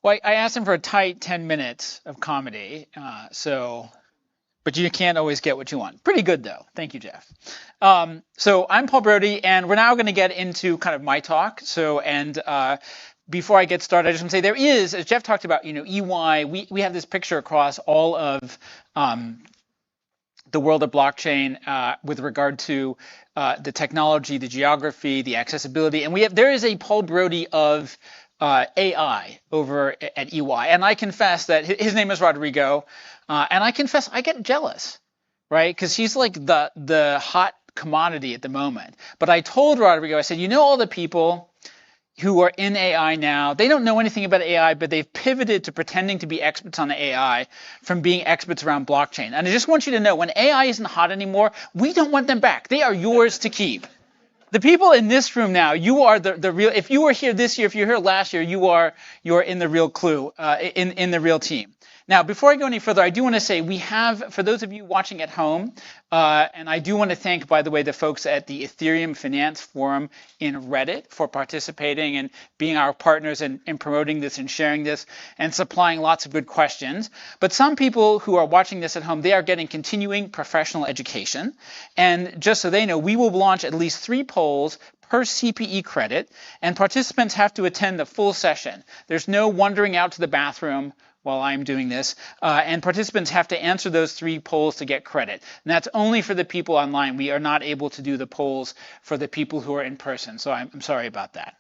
Well, I asked him for a tight 10 minutes of comedy, but you can't always get what you want. Pretty good, though. Thank you, Jeff. So I'm Paul Brody, and we're now going to get into kind of my talk. Before I get started, I just want to say there is, as Jeff talked about, EY, we have this picture across all of the world of blockchain with regard to the technology, the geography, the accessibility, and there is a Paul Brody of AI over at EY, and I confess that his name is Rodrigo, and I confess I get jealous, right? Because he's like the hot commodity at the moment. But I told Rodrigo, I said, all the people who are in AI now, they don't know anything about AI, but they've pivoted to pretending to be experts on AI from being experts around blockchain. And I just want you to know, when AI isn't hot anymore, we don't want them back. They are yours to keep. The people in this room now, you are the real. If you were here this year, if you were here last year, you are in the real clue, in the real team. Now, before I go any further, I do want to say we have, for those of you watching at home, and I do want to thank, by the way, the folks at the Ethereum Finance Forum in Reddit for participating and being our partners in promoting this and sharing this and supplying lots of good questions. But some people who are watching this at home, they are getting continuing professional education. And just so they know, we will launch at least 3 polls per CPE credit, and participants have to attend the full session. There's no wandering out to the bathroom while I'm doing this, and participants have to answer those 3 polls to get credit. And that's only for the people online. We are not able to do the polls for the people who are in person, so I'm sorry about that.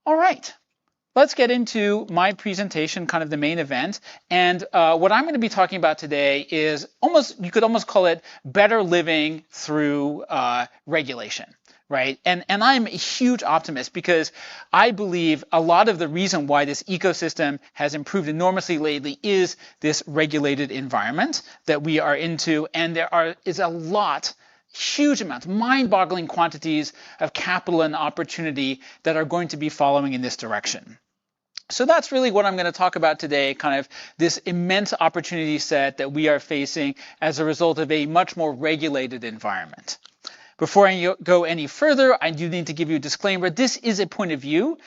All right, let's get into my presentation, kind of the main event. And what I'm going to be talking about today is you could almost call it better living through regulation. Right, and I'm a huge optimist because I believe a lot of the reason why this ecosystem has improved enormously lately is this regulated environment that we are into, and there is a lot, huge amounts, mind-boggling quantities of capital and opportunity that are going to be following in this direction. So that's really what I'm going to talk about today, kind of this immense opportunity set that we are facing as a result of a much more regulated environment. Before I go any further, I do need to give you a disclaimer. This is a point of view.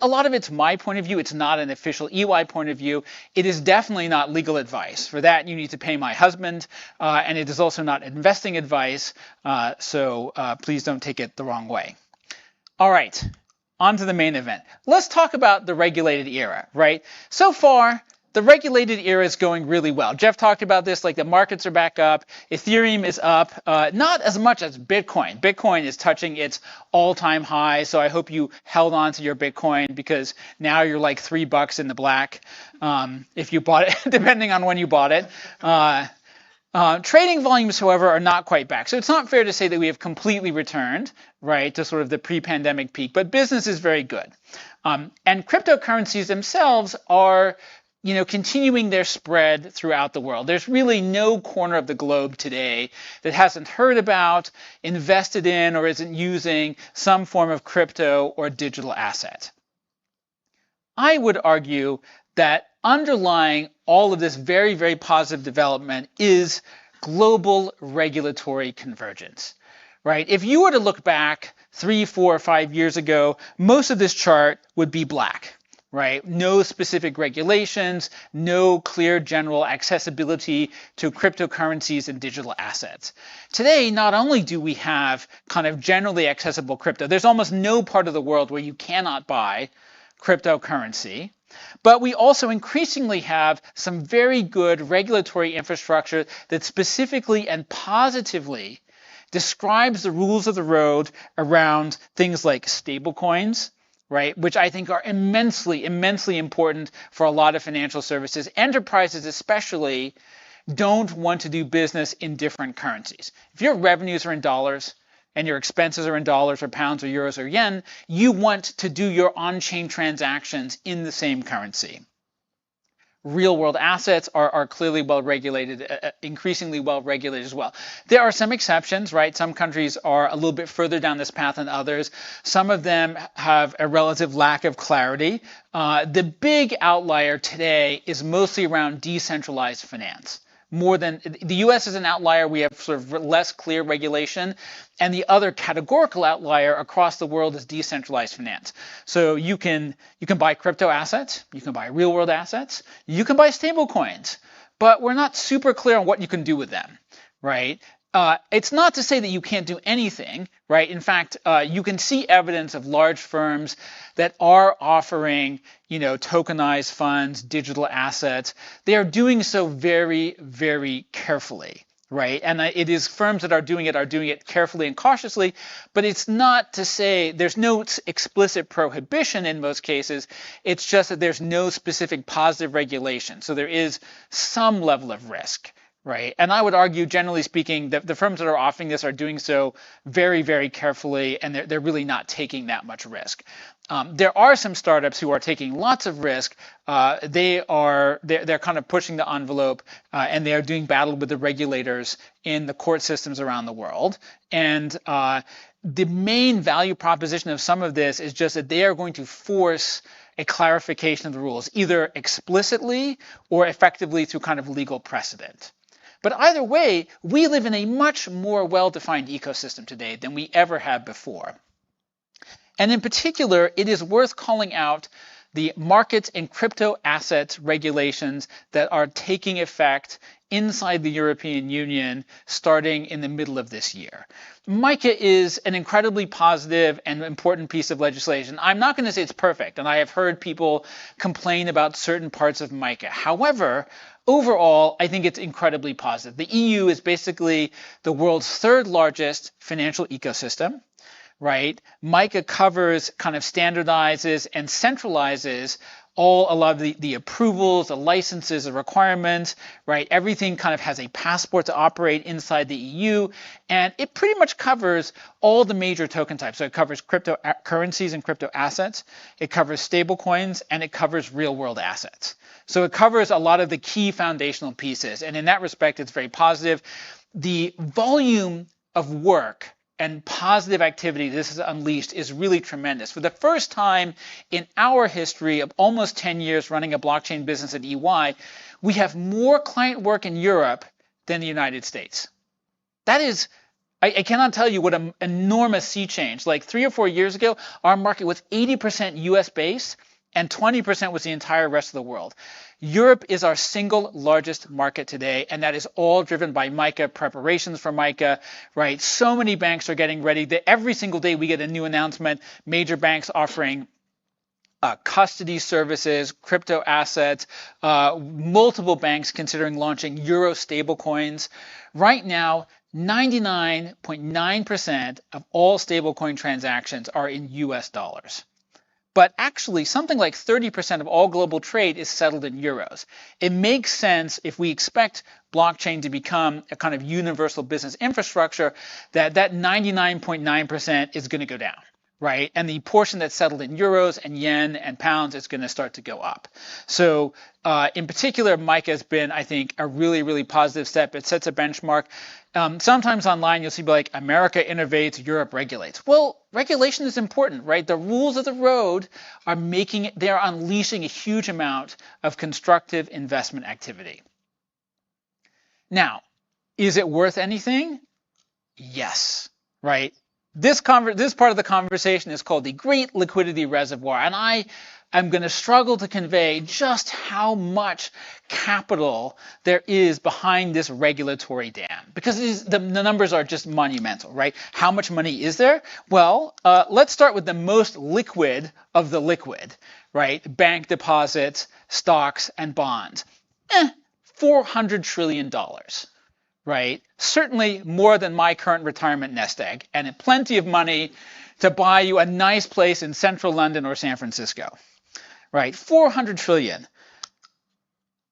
A lot of it's my point of view. It's not an official EY point of view. It is definitely not legal advice. For that, you need to pay my husband, and it is also not investing advice, so please don't take it the wrong way. All right, on to the main event. Let's talk about the regulated era, right? So far, the regulated era is going really well. Jeff talked about this, like the markets are back up. Ethereum is up, not as much as Bitcoin. Bitcoin is touching its all-time high, so I hope you held on to your Bitcoin because now you're like $3 in the black if you bought it, depending on when you bought it. Trading volumes, however, are not quite back. So it's not fair to say that we have completely returned, right, to sort of the pre-pandemic peak, but business is very good. And cryptocurrencies themselves are continuing their spread throughout the world. There's really no corner of the globe today that hasn't heard about, invested in, or isn't using some form of crypto or digital asset. I would argue that underlying all of this very, very positive development is global regulatory convergence, right? If you were to look back 3, 4, or 5 years ago, most of this chart would be black. Right? No specific regulations, no clear general accessibility to cryptocurrencies and digital assets. Today, not only do we have kind of generally accessible crypto, there's almost no part of the world where you cannot buy cryptocurrency, but we also increasingly have some very good regulatory infrastructure that specifically and positively describes the rules of the road around things like stablecoins, right, which I think are immensely, immensely important for a lot of financial services. Enterprises especially don't want to do business in different currencies. If your revenues are in dollars and your expenses are in dollars or pounds or euros or yen, you want to do your on-chain transactions in the same currency. Real-world assets are clearly well-regulated, increasingly well-regulated as well. There are some exceptions, right? Some countries are a little bit further down this path than others. Some of them have a relative lack of clarity. The big outlier today is mostly around decentralized finance, more than the US is an outlier. We have sort of less clear regulation. And the other categorical outlier across the world is decentralized finance. So you can buy crypto assets, you can buy real world assets, you can buy stable coins, but we're not super clear on what you can do with them, right? It's not to say that you can't do anything, right? In fact, you can see evidence of large firms that are offering, tokenized funds, digital assets. They are doing so very, very carefully, right? And it is firms that are doing it carefully and cautiously, but it's not to say there's no explicit prohibition in most cases. It's just that there's no specific positive regulation. So there is some level of risk. Right. And I would argue, generally speaking, that the firms that are offering this are doing so very, very carefully, and they're really not taking that much risk. There are some startups who are taking lots of risk. They're kind of pushing the envelope, and they are doing battle with the regulators in the court systems around the world. And the main value proposition of some of this is just that they are going to force a clarification of the rules, either explicitly or effectively through kind of legal precedent. But either way, we live in a much more well-defined ecosystem today than we ever have before. And in particular, it is worth calling out the markets and crypto assets regulations that are taking effect inside the European Union starting in the middle of this year. MiCA is an incredibly positive and important piece of legislation. I'm not going to say it's perfect, and I have heard people complain about certain parts of MiCA. However, overall, I think it's incredibly positive. The EU is basically the world's third largest financial ecosystem, right? MiCA covers, kind of standardizes and centralizes a lot of the approvals, the licenses, the requirements, right? Everything kind of has a passport to operate inside the EU, and it pretty much covers all the major token types. So it covers cryptocurrencies and crypto assets, it covers stable coins, and it covers real world assets. So it covers a lot of the key foundational pieces, and in that respect, it's very positive. The volume of work and positive activity this has unleashed is really tremendous. For the first time in our history of almost 10 years running a blockchain business at EY, we have more client work in Europe than the United States. That is, I cannot tell you what an enormous sea change. Like 3 or 4 years ago, our market was 80% US based and 20% was the entire rest of the world. Europe is our single largest market today, and that is all driven by MiCA, preparations for MiCA, right? So many banks are getting ready. Every single day we get a new announcement, major banks offering custody services, crypto assets, multiple banks considering launching euro stablecoins. Right now, 99.9% of all stablecoin transactions are in US dollars. But actually, something like 30% of all global trade is settled in euros. It makes sense if we expect blockchain to become a kind of universal business infrastructure that 99.9% is going to go down, right? And the portion that's settled in euros and yen and pounds is going to start to go up. So in particular, MiCA has been, I think, a really, really positive step. It sets a benchmark. Sometimes online you'll see like America innovates, Europe regulates. Well, regulation is important, right? The rules of the road are they're unleashing a huge amount of constructive investment activity. Now, is it worth anything? Yes, right? This part of the conversation is called the Great Liquidity Reservoir, and I'm going to struggle to convey just how much capital there is behind this regulatory dam, because the numbers are just monumental, right? How much money is there? Well, let's start with the most liquid of the liquid, right? Bank deposits, stocks, and bonds. $400 trillion. Right? Certainly more than my current retirement nest egg, and plenty of money to buy you a nice place in central London or San Francisco. Right? 400 trillion.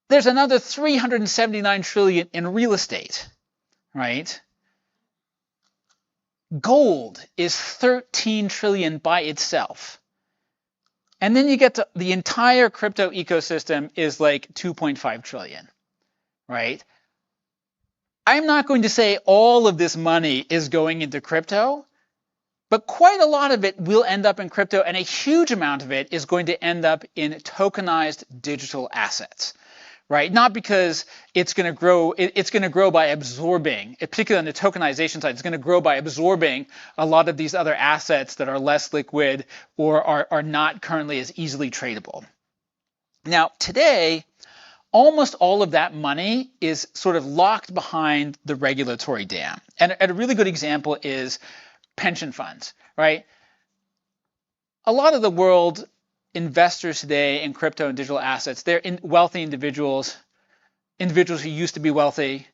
There's another 379 trillion in real estate. Right? Gold is 13 trillion by itself. And then you get to the entire crypto ecosystem is like 2.5 trillion. Right? I'm not going to say all of this money is going into crypto, but quite a lot of it will end up in crypto, and a huge amount of it is going to end up in tokenized digital assets, right? Not because it's going to grow, it's going to grow by absorbing, particularly on the tokenization side, it's going to grow by absorbing a lot of these other assets that are less liquid or are not currently as easily tradable. Now, today, almost all of that money is sort of locked behind the regulatory dam. And a really good example is pension funds, right? A lot of the world investors today in crypto and digital assets, they're wealthy individuals who used to be wealthy,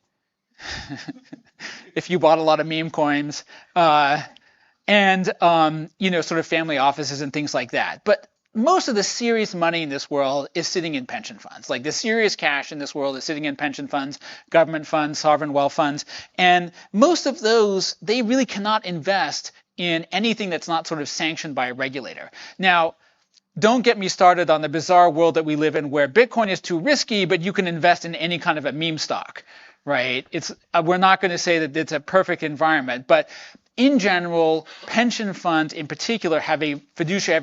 if you bought a lot of meme coins, and sort of family offices and things like that. But most of the serious money in this world is sitting in pension funds. Like the serious cash in this world is sitting in pension funds, government funds, sovereign wealth funds. And most of those, they really cannot invest in anything that's not sort of sanctioned by a regulator. Now, don't get me started on the bizarre world that we live in where Bitcoin is too risky, but you can invest in any kind of a meme stock, right? We're not going to say that it's a perfect environment, but in general, pension funds in particular have a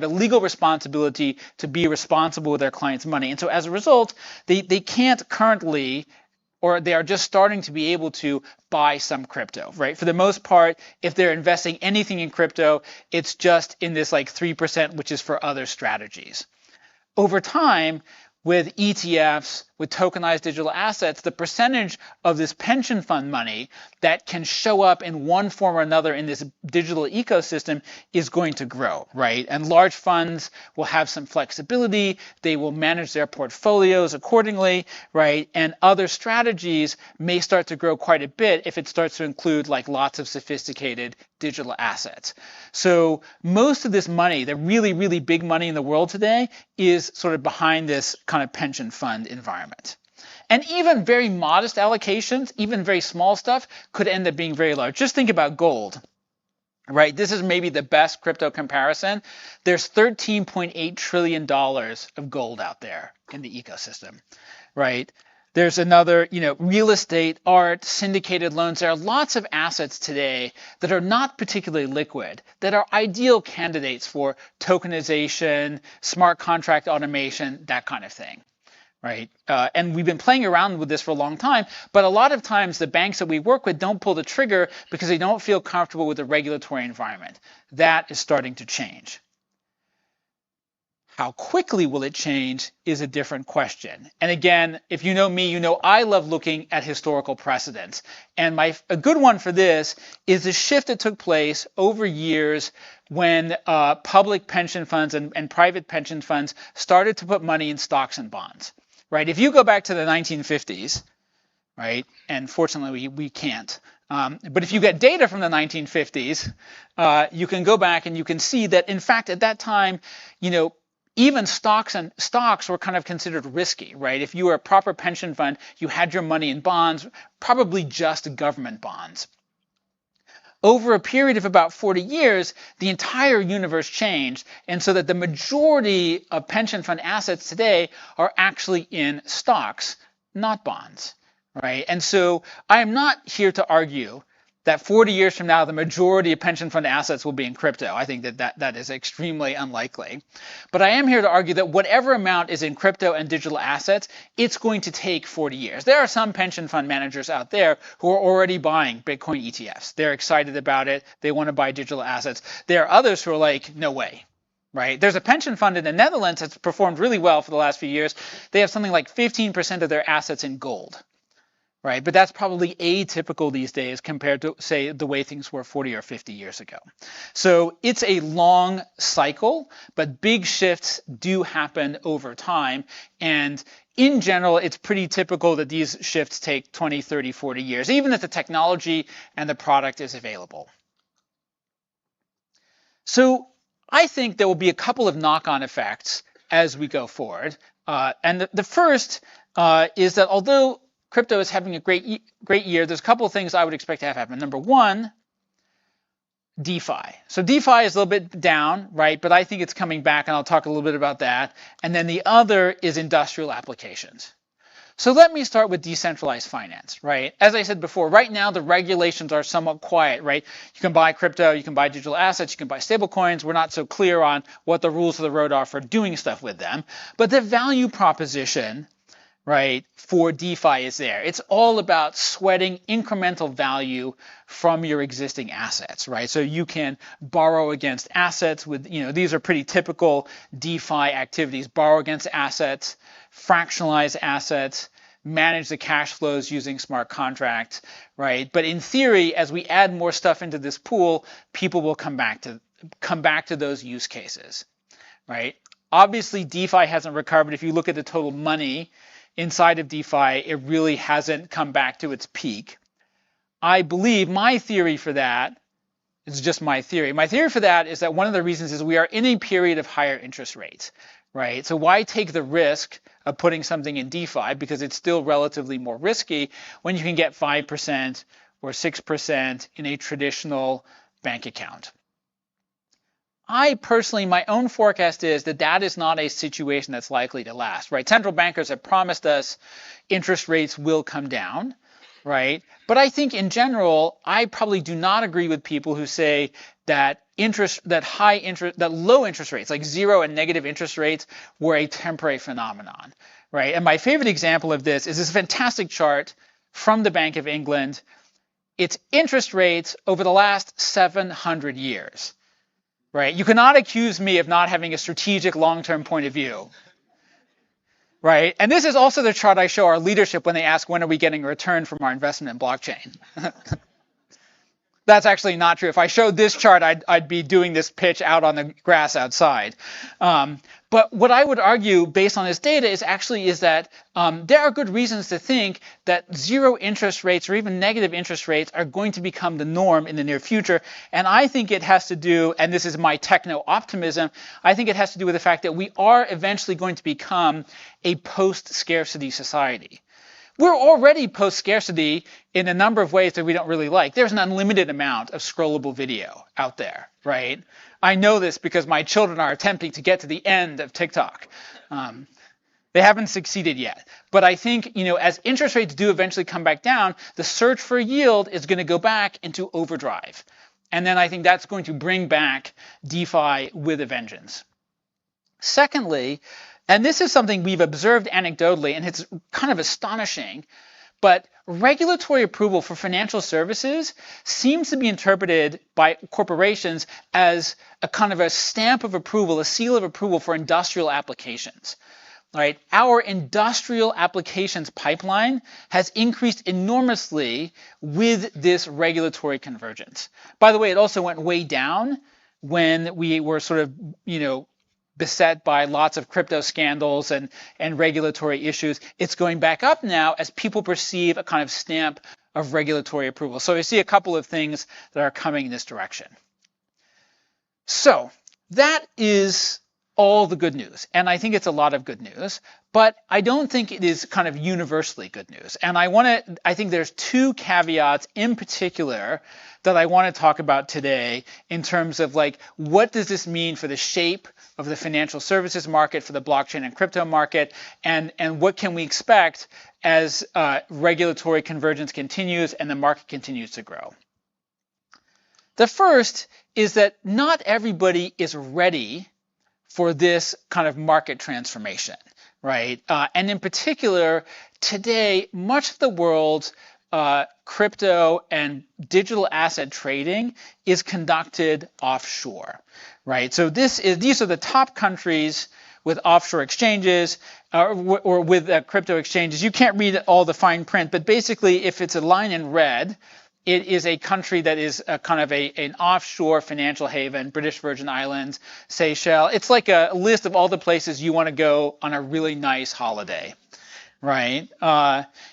legal responsibility to be responsible with their clients' money. And so as a result, they can't currently, or they are just starting to be able to buy some crypto, right? For the most part, if they're investing anything in crypto, it's just in this like 3%, which is for other strategies. Over time, with ETFs, with tokenized digital assets, the percentage of this pension fund money that can show up in one form or another in this digital ecosystem is going to grow, right? And large funds will have some flexibility. They will manage their portfolios accordingly, right? And other strategies may start to grow quite a bit if it starts to include like lots of sophisticated digital assets. So most of this money, the really, really big money in the world today, is sort of behind this kind of pension fund environment. And even very modest allocations, even very small stuff, could end up being very large. Just think about gold, right? This is maybe the best crypto comparison. There's $13.8 trillion of gold out there in the ecosystem, right? There's another, real estate, art, syndicated loans. There are lots of assets today that are not particularly liquid, that are ideal candidates for tokenization, smart contract automation, that kind of thing, right? And we've been playing around with this for a long time, but a lot of times the banks that we work with don't pull the trigger because they don't feel comfortable with the regulatory environment. That is starting to change. How quickly will it change is a different question. And again, if you know me, you know I love looking at historical precedents. And a good one for this is the shift that took place over years when public pension funds and private pension funds started to put money in stocks and bonds, right? If you go back to the 1950s, right, and fortunately we can't, but if you get data from the 1950s, you can go back and you can see that, in fact, at that time, even stocks were kind of considered risky, right? If you were a proper pension fund, you had your money in bonds, probably just government bonds. Over a period of about 40 years, the entire universe changed, and so that the majority of pension fund assets today are actually in stocks, not bonds, right? And so I am not here to argue that 40 years from now, the majority of pension fund assets will be in crypto. I think that is extremely unlikely. But I am here to argue that whatever amount is in crypto and digital assets, it's going to take 40 years. There are some pension fund managers out there who are already buying Bitcoin ETFs. They're excited about it. They want to buy digital assets. There are others who are like, no way. Right? There's a pension fund in the Netherlands that's performed really well for the last few years. They have something like 15% of their assets in gold. Right, but that's probably atypical these days compared to, say, the way things were 40 or 50 years ago. So it's a long cycle, but big shifts do happen over time. And in general, it's pretty typical that these shifts take 20, 30, 40 years, even if the technology and the product is available. So I think there will be a couple of knock-on effects as we go forward. And the first is that although crypto is having a great year, there's a couple of things I would expect to have happen. Number one, DeFi. So DeFi is a little bit down, right? But I think it's coming back, and I'll talk a little bit about that. And then the other is industrial applications. So let me start with decentralized finance, right? As I said before, right now the regulations are somewhat quiet, right? You can buy crypto, you can buy digital assets, you can buy stable coins. We're not so clear on what the rules of the road are for doing stuff with them. But the value proposition, right, for DeFi is there. It's all about sweating incremental value from your existing assets, right? So you can borrow against assets with, these are pretty typical DeFi activities: borrow against assets, fractionalize assets, manage the cash flows using smart contracts, right? But in theory, as we add more stuff into this pool, people will come back to those use cases, right? Obviously, DeFi hasn't recovered. If you look at the total money inside of DeFi, it really hasn't come back to its peak. I believe my theory for that is just my theory. My theory for that is that one of the reasons is we are in a period of higher interest rates, right? So why take the risk of putting something in DeFi, because it's still relatively more risky, when you can get 5% or 6% in a traditional bank account? I personally, my own forecast is that that is not a situation that's likely to last, right? Central bankers have promised us interest rates will come down, right? But I think in general, I probably do not agree with people who say that low interest rates, like zero and negative interest rates, were a temporary phenomenon, right? And my favorite example of this is this fantastic chart from the Bank of England. It's interest rates over the last 700 years. Right? You cannot accuse me of not having a strategic long-term point of view. Right? And this is also the chart I show our leadership when they ask, when are we getting a return from our investment in blockchain? That's actually not true. If I showed this chart, I'd be doing this pitch out on the grass outside. But what I would argue based on this data is that there are good reasons to think that zero interest rates or even negative interest rates are going to become the norm in the near future. And I think it has to do, and this is my techno-optimism, I think it has to do with the fact that we are eventually going to become a post-scarcity society. We're already post-scarcity in a number of ways that we don't really like. There's an unlimited amount of scrollable video out there, right? I know this because my children are attempting to get to the end of TikTok. They haven't succeeded yet. But I think, as interest rates do eventually come back down, the search for yield is going to go back into overdrive. And then I think that's going to bring back DeFi with a vengeance. Secondly, and this is something we've observed anecdotally, and it's kind of astonishing, but regulatory approval for financial services seems to be interpreted by corporations as a kind of a stamp of approval, a seal of approval for industrial applications. Right? Our industrial applications pipeline has increased enormously with this regulatory convergence. By the way, it also went way down when we were sort of, beset by lots of crypto scandals and regulatory issues. It's going back up now as people perceive a kind of stamp of regulatory approval. So we see a couple of things that are coming in this direction. So that is all the good news. And I think it's a lot of good news, but I don't think it is kind of universally good news. And I think there's two caveats in particular that I want to talk about today in terms of what does this mean for the shape of the financial services market, for the blockchain and crypto market, and what can we expect as regulatory convergence continues and the market continues to grow. The first is that not everybody is ready for this kind of market transformation, right? And in particular, today, much of the world's crypto and digital asset trading is conducted offshore, right? So these are the top countries with offshore exchanges or with crypto exchanges. You can't read all the fine print, but basically, if it's a line in red, it is a country that is a kind of an offshore financial haven, British Virgin Islands, Seychelles. It's like a list of all the places you want to go on a really nice holiday, right?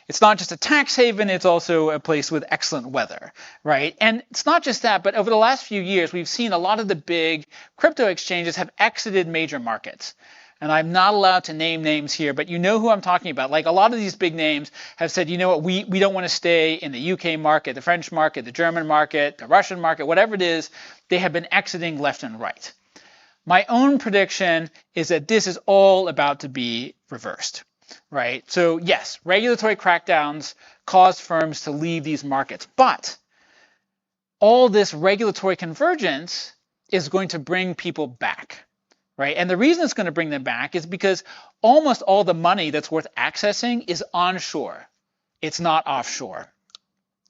It's not just a tax haven, it's also a place with excellent weather, right? And it's not just that, but over the last few years, we've seen a lot of the big crypto exchanges have exited major markets. And I'm not allowed to name names here, but you know who I'm talking about. Like a lot of these big names have said, you know what, we don't want to stay in the UK market, the French market, the German market, the Russian market, whatever it is, they have been exiting left and right. My own prediction is that this is all about to be reversed, right? So yes, regulatory crackdowns cause firms to leave these markets, but all this regulatory convergence is going to bring people back. right? And the reason it's going to bring them back is because almost all the money that's worth accessing is onshore. It's not offshore,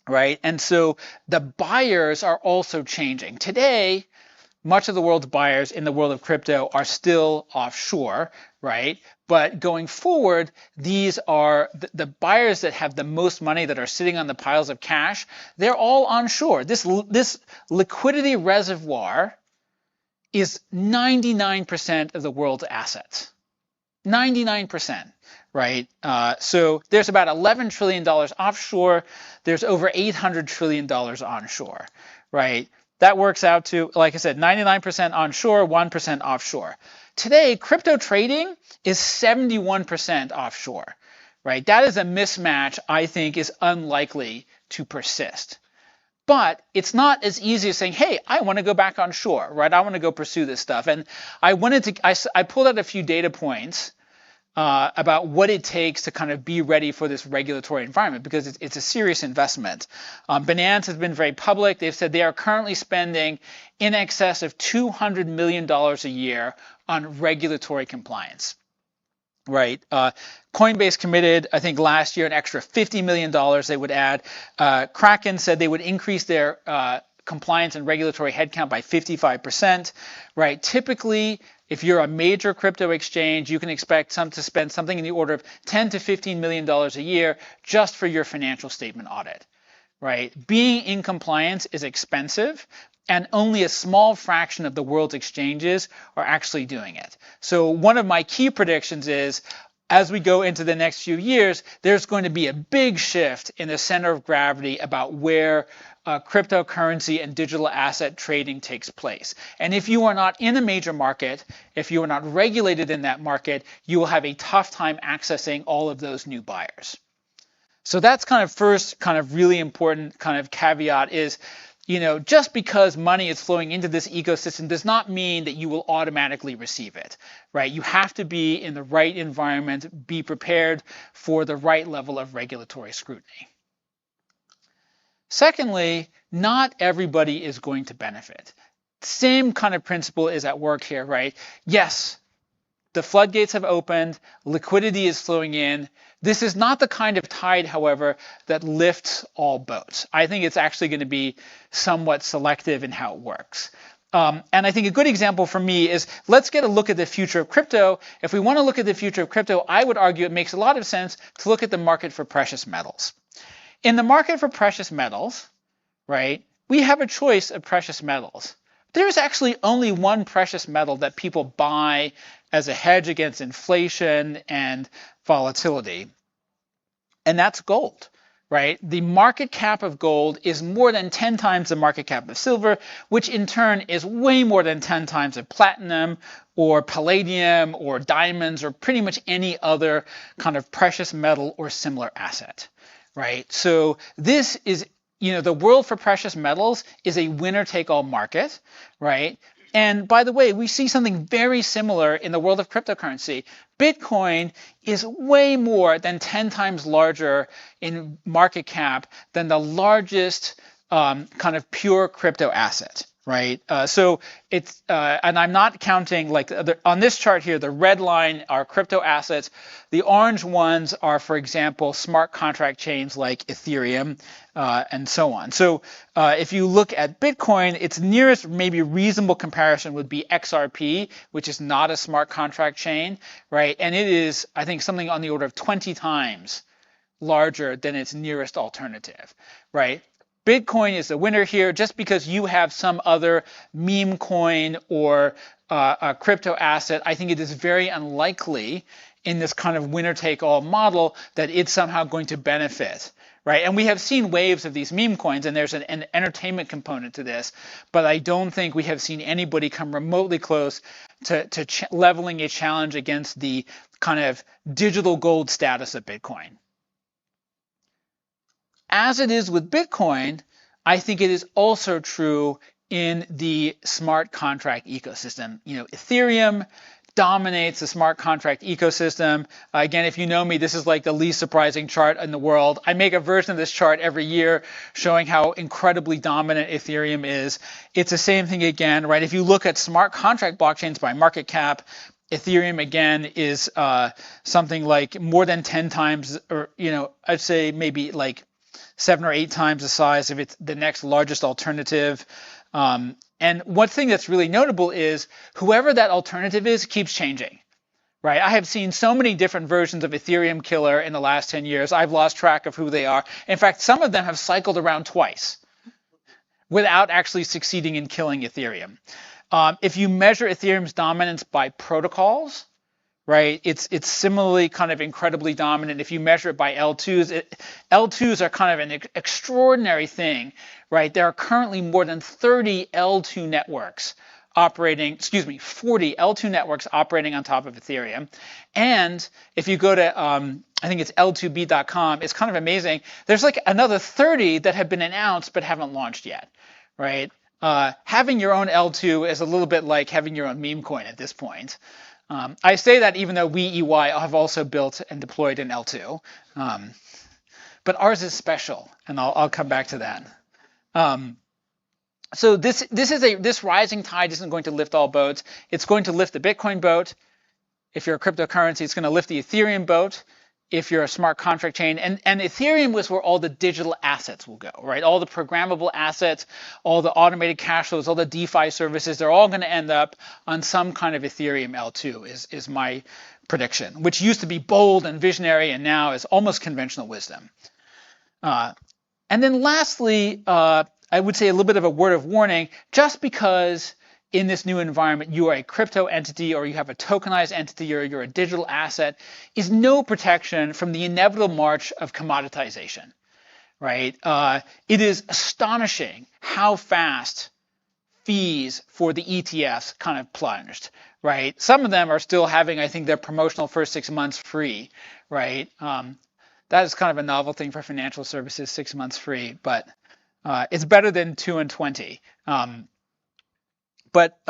right? And so the buyers are also changing. Today, much of the world's buyers in the world of crypto are still offshore, right? But going forward, these are the buyers that have the most money, that are sitting on the piles of cash. They're all onshore. This liquidity reservoir is 99% of the world's assets. 99%, right? So there's about $11 trillion offshore. There's over $800 trillion onshore, right? That works out to, like I said, 99% onshore, 1% offshore. Today, crypto trading is 71% offshore, right? That is a mismatch I think is unlikely to persist. But it's not as easy as saying, hey, I want to go back onshore, right? I want to go pursue this stuff. And I pulled out a few data points about what it takes to kind of be ready for this regulatory environment, because it's a serious investment. Binance has been very public. They've said they are currently spending in excess of $200 million a year on regulatory compliance, right? Coinbase committed, I think last year, an extra $50 million they would add. Kraken said they would increase their compliance and regulatory headcount by 55%, right? Typically, if you're a major crypto exchange, you can expect to spend something in the order of $10 to $15 million a year just for your financial statement audit, right? Being in compliance is expensive, and only a small fraction of the world's exchanges are actually doing it. So one of my key predictions is, as we go into the next few years, there's going to be a big shift in the center of gravity about where cryptocurrency and digital asset trading takes place. And if you are not in a major market, if you are not regulated in that market, you will have a tough time accessing all of those new buyers. So that's kind of first kind of really important kind of caveat is, just because money is flowing into this ecosystem does not mean that you will automatically receive it, right? You have to be in the right environment, be prepared for the right level of regulatory scrutiny. Secondly, not everybody is going to benefit. Same kind of principle is at work here, right? Yes, the floodgates have opened, liquidity is flowing in. This is not the kind of tide, however, that lifts all boats. I think it's actually going to be somewhat selective in how it works. And I think a good example for me is, let's get a look at the future of crypto. If we want to look at the future of crypto, I would argue it makes a lot of sense to look at the market for precious metals. In the market for precious metals, right, we have a choice of precious metals. There's actually only one precious metal that people buy as a hedge against inflation and volatility, and that's gold, right? The market cap of gold is more than 10 times the market cap of silver, which in turn is way more than 10 times of platinum or palladium or diamonds or pretty much any other kind of precious metal or similar asset, right? So this is, the world for precious metals is a winner-take-all market, right? And by the way, we see something very similar in the world of cryptocurrency. Bitcoin is way more than 10 times larger in market cap than the largest kind of pure crypto asset, right? So it's, and I'm not counting, like on this chart here, the red line are crypto assets. The orange ones are, for example, smart contract chains like Ethereum and so on. So if you look at Bitcoin, its nearest maybe reasonable comparison would be XRP, which is not a smart contract chain, right? And it is, I think, something on the order of 20 times larger than its nearest alternative, right? Bitcoin is the winner here. Just because you have some other meme coin or a crypto asset, I think it is very unlikely in this kind of winner-take-all model that it's somehow going to benefit, right? And we have seen waves of these meme coins, and there's an entertainment component to this, but I don't think we have seen anybody come remotely close to leveling a challenge against the kind of digital gold status of Bitcoin. As it is with Bitcoin, I think it is also true in the smart contract ecosystem. Ethereum, dominates the smart contract ecosystem. Again, if you know me, this is like the least surprising chart in the world. I make a version of this chart every year showing how incredibly dominant Ethereum is. It's the same thing again, right? If you look at smart contract blockchains by market cap, Ethereum again is something like more than 10 times, or I'd say maybe like 7 or 8 times the size of the next largest alternative. And one thing that's really notable is whoever that alternative is keeps changing, right? I have seen so many different versions of Ethereum Killer in the last 10 years. I've lost track of who they are. In fact, some of them have cycled around twice without actually succeeding in killing Ethereum. If you measure Ethereum's dominance by protocols, right, it's similarly kind of incredibly dominant. If you measure it by L2s, L2s are kind of an extraordinary thing, right? There are currently more than 30 L2 networks operating, 40 L2 networks operating on top of Ethereum. And if you go to, I think it's L2B.com, it's kind of amazing. There's like another 30 that have been announced but haven't launched yet, right? Having your own L2 is a little bit like having your own meme coin at this point. I say that even though we, EY, have also built and deployed an L2. But ours is special, and I'll come back to that. So this rising tide isn't going to lift all boats. It's going to lift the Bitcoin boat. If you're a cryptocurrency, it's going to lift the Ethereum boat. If you're a smart contract chain, and Ethereum was where all the digital assets will go, right? All the programmable assets, all the automated cash flows, all the DeFi services, they're all going to end up on some kind of Ethereum L2 is my prediction, which used to be bold and visionary and now is almost conventional wisdom. And then lastly, I would say a little bit of a word of warning, just because in this new environment, you are a crypto entity or you have a tokenized entity or you're a digital asset, is no protection from the inevitable march of commoditization, right? It is astonishing how fast fees for the ETFs kind of plunged, right? Some of them are still having, I think, their promotional first 6 months free, right? That is kind of a novel thing for financial services, 6 months free, but it's better than 2 and 20. But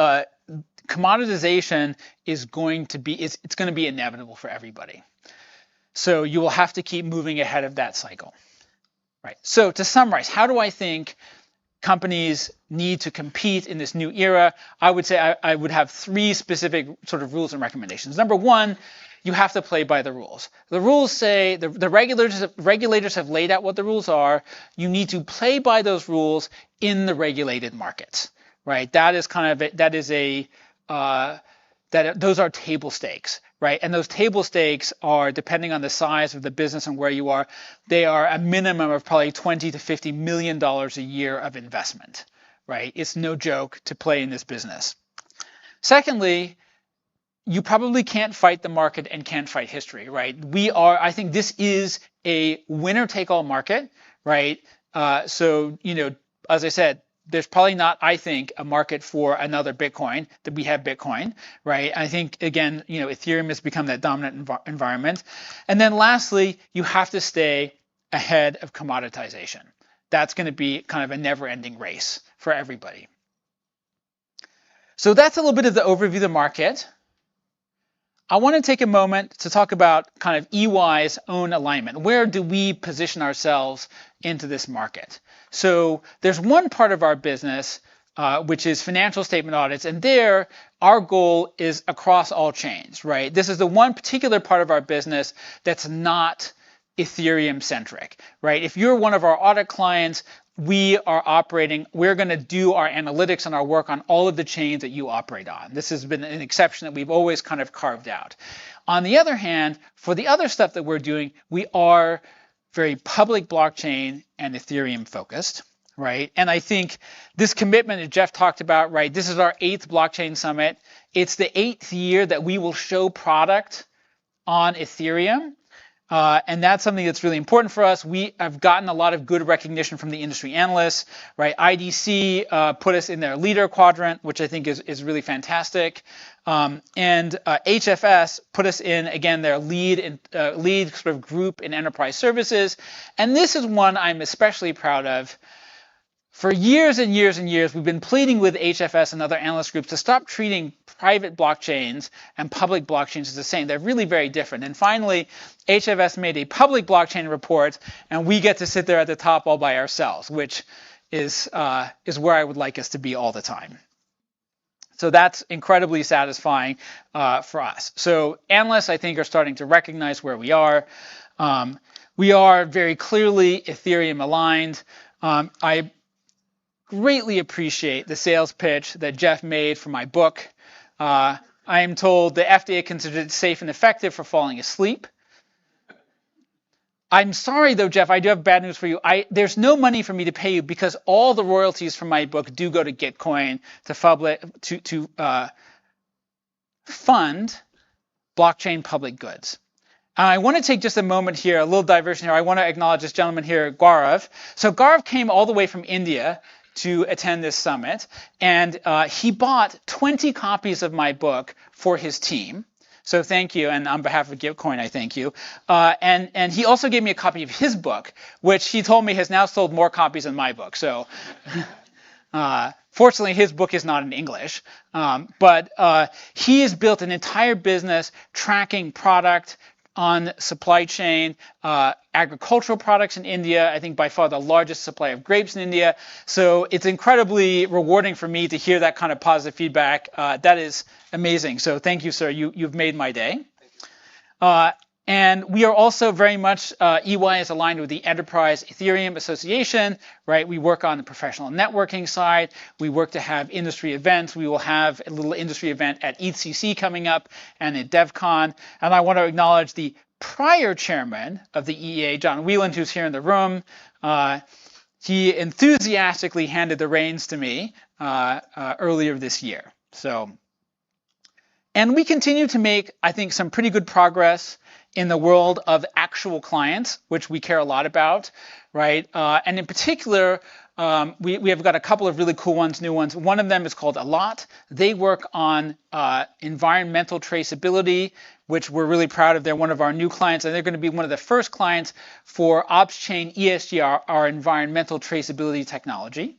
commoditization is going to be, it's going to be inevitable for everybody. So you will have to keep moving ahead of that cycle, right? So to summarize, how do I think companies need to compete in this new era? I would say I would have 3 specific sort of rules and recommendations. Number 1, you have to play by the rules. The rules say, the regulators have laid out what the rules are. You need to play by those rules in the regulated markets. Right, that is kind of those are table stakes, right? And those table stakes are, depending on the size of the business and where you are, they are a minimum of probably $20 to $50 million a year of investment, right? It's no joke to play in this business. Secondly, you probably can't fight the market and can't fight history, right? I think this is a winner-take-all market, right? So as I said, there's probably not, I think, a market for another Bitcoin, that we have Bitcoin, right? I think, again, Ethereum has become that dominant environment. And then lastly, you have to stay ahead of commoditization. That's going to be kind of a never-ending race for everybody. So that's a little bit of the overview of the market. I want to take a moment to talk about kind of EY's own alignment. Where do we position ourselves into this market? So there's one part of our business, which is financial statement audits, and there our goal is across all chains, right? This is the one particular part of our business that's not Ethereum centric, right? If you're one of our audit clients, we're going to do our analytics and our work on all of the chains that you operate on. This has been an exception that we've always kind of carved out. On the other hand, for the other stuff that we're doing, we are very public blockchain and Ethereum focused, right? And I think this commitment that Jeff talked about, right? This is our 8th blockchain summit. It's the 8th year that we will show product on Ethereum. And that's something that's really important for us. We have gotten a lot of good recognition from the industry analysts, right? IDC put us in their leader quadrant, which I think is really fantastic. And HFS put us in, again, their lead sort of group in enterprise services. And this is one I'm especially proud of. For years and years and years, we've been pleading with HFS and other analyst groups to stop treating private blockchains and public blockchains as the same. They're really very different. And finally, HFS made a public blockchain report, and we get to sit there at the top all by ourselves, which is where I would like us to be all the time. So that's incredibly satisfying for us. So analysts, I think, are starting to recognize where we are. We are very clearly Ethereum aligned. I greatly appreciate the sales pitch that Jeff made for my book. I am told the FDA considers it safe and effective for falling asleep. I'm sorry, though, Jeff, I do have bad news for you. There's no money for me to pay you because all the royalties from my book do go to Gitcoin to fund blockchain public goods. I want to take just a moment here, a little diversion here. I want to acknowledge this gentleman here, Gaurav. So Gaurav came all the way from India to attend this summit, and he bought 20 copies of my book for his team. So thank you, and on behalf of Gitcoin, I thank you. And he also gave me a copy of his book, which he told me has now sold more copies than my book. So fortunately, his book is not in English, but he has built an entire business tracking product on supply chain, agricultural products in India, I think by far the largest supply of grapes in India. So it's incredibly rewarding for me to hear that kind of positive feedback. That is amazing. So thank you, sir. You've made my day. And we are also very much, EY is aligned with the Enterprise Ethereum Association, right? We work on the professional networking side. We work to have industry events. We will have a little industry event at ETHCC coming up and at DevCon. And I want to acknowledge the prior chairman of the EEA, John Whelan, who's here in the room. He enthusiastically handed the reins to me earlier this year. And we continue to make, I think, some pretty good progress in the world of actual clients, which we care a lot about, right? And in particular, we have got a couple of really cool ones, new ones. One of them is called Allot. They work on environmental traceability, which we're really proud of. They're one of our new clients, and they're going to be one of the first clients for OpsChain ESG, our environmental traceability technology.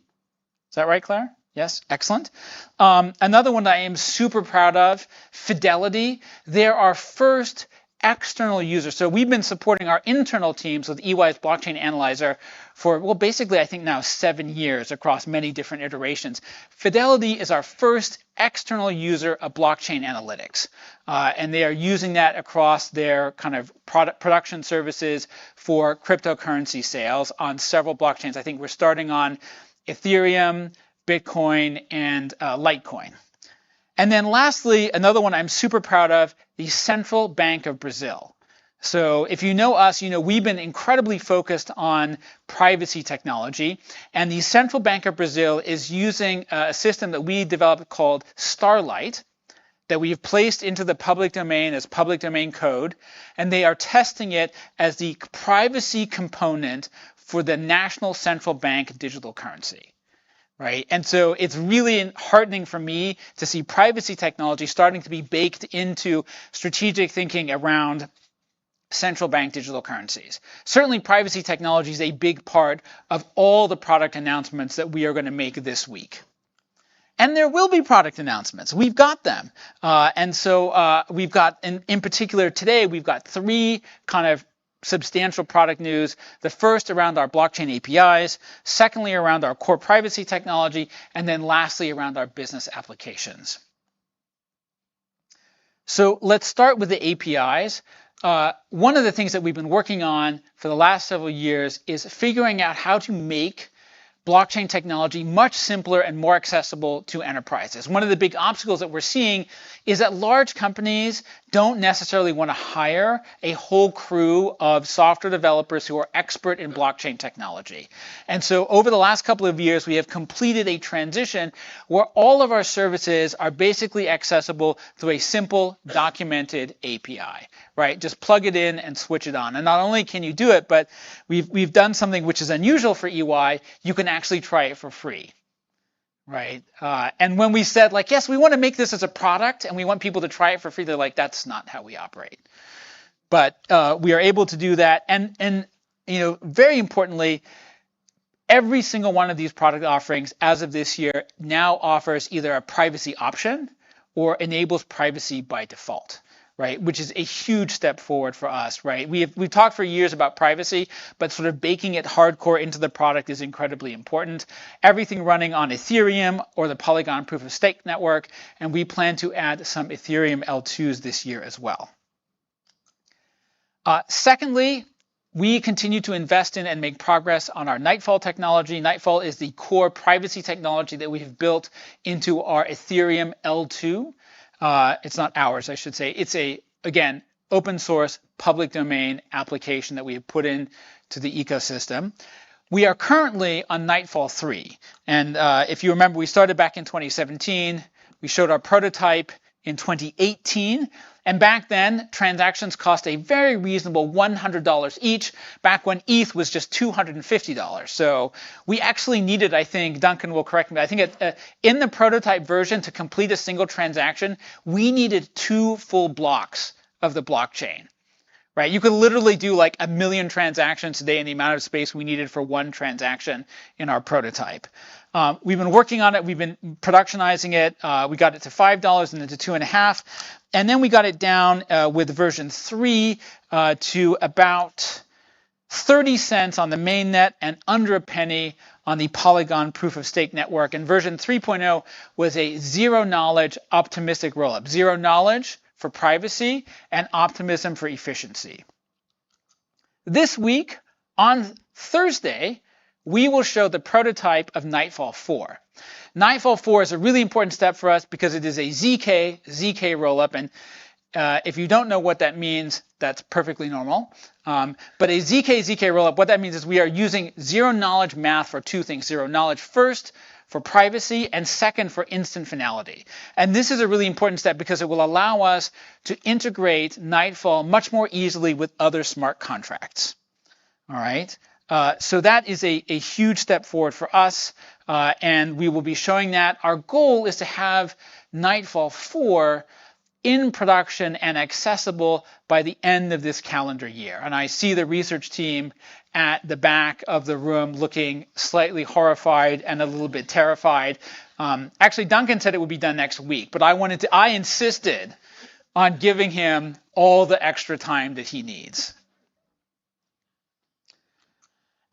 Is that right, Claire? Yes, excellent. Another one that I am super proud of, Fidelity. They're our first external users. So we've been supporting our internal teams with EY's blockchain analyzer for, well, basically, I think now 7 years across many different iterations. Fidelity is our first external user of blockchain analytics. And they are using that across their kind of production services for cryptocurrency sales on several blockchains. I think we're starting on Ethereum, Bitcoin, and Litecoin. And then lastly, another one I'm super proud of, the Central Bank of Brazil. So if you know us, you know we've been incredibly focused on privacy technology. And the Central Bank of Brazil is using a system that we developed called Starlight that we've placed into the public domain as public domain code. And they are testing it as the privacy component for the national central bank digital currency. Right? And so it's really heartening for me to see privacy technology starting to be baked into strategic thinking around central bank digital currencies. Certainly privacy technology is a big part of all the product announcements that we are going to make this week. And there will be product announcements. We've got them. And so we've got, in particular today, we've got 3 kind of substantial product news. The first around our blockchain APIs, secondly around our core privacy technology, and then lastly around our business applications. So let's start with the APIs. One of the things that we've been working on for the last several years is figuring out how to make blockchain technology much simpler and more accessible to enterprises. One of the big obstacles that we're seeing is that large companies don't necessarily want to hire a whole crew of software developers who are expert in blockchain technology. And so over the last couple of years, we have completed a transition where all of our services are basically accessible through a simple documented API, right? Just plug it in and switch it on. And not only can you do it, but we've done something which is unusual for EY. You can actually try it for free. Right. And when we said, like, yes, we want to make this as a product and we want people to try it for free, they're like, that's not how we operate. But we are able to do that. And you know, very importantly, every single one of these product offerings as of this year now offers either a privacy option or enables privacy by default, right? Which is a huge step forward for us, right? We've talked for years about privacy, but sort of baking it hardcore into the product is incredibly important. Everything running on Ethereum or the Polygon proof of stake network, and we plan to add some Ethereum L2s this year as well. Secondly, we continue to invest in and make progress on our Nightfall technology. Nightfall is the core privacy technology that we have built into our Ethereum L2. It's not ours, I should say. It's again, open source, public domain application that we have put into the ecosystem. We are currently on Nightfall 3. And if you remember, we started back in 2017. We showed our prototype in 2018. And back then, transactions cost a very reasonable $100 each, back when ETH was just $250. So we actually needed, I think, Duncan will correct me, I think in the prototype version to complete a single transaction, we needed 2 full blocks of the blockchain. Right, you could literally do like 1 million transactions today in the amount of space we needed for one transaction in our prototype. We've been working on it. We've been productionizing it. We got it to $5 and then to $2.50, and then we got it down with version 3 to about 30 cents on the mainnet and under a penny on the Polygon proof of stake network. And version 3.0 was a zero knowledge optimistic rollup. Zero knowledge for privacy and optimism for efficiency. This week, on Thursday, we will show the prototype of Nightfall 4. Nightfall 4 is a really important step for us because it is a ZK rollup, and if you don't know what that means, that's perfectly normal. But a ZK rollup, what that means is we are using zero knowledge math for 2 things. Zero knowledge first, for privacy, and second, for instant finality. And this is a really important step because it will allow us to integrate Nightfall much more easily with other smart contracts. All right. So that is a huge step forward for us, and we will be showing that. Our goal is to have Nightfall 4 in production and accessible by the end of this calendar year. And I see the research team at the back of the room looking slightly horrified and a little bit terrified. Actually, Duncan said it would be done next week, but I insisted on giving him all the extra time that he needs.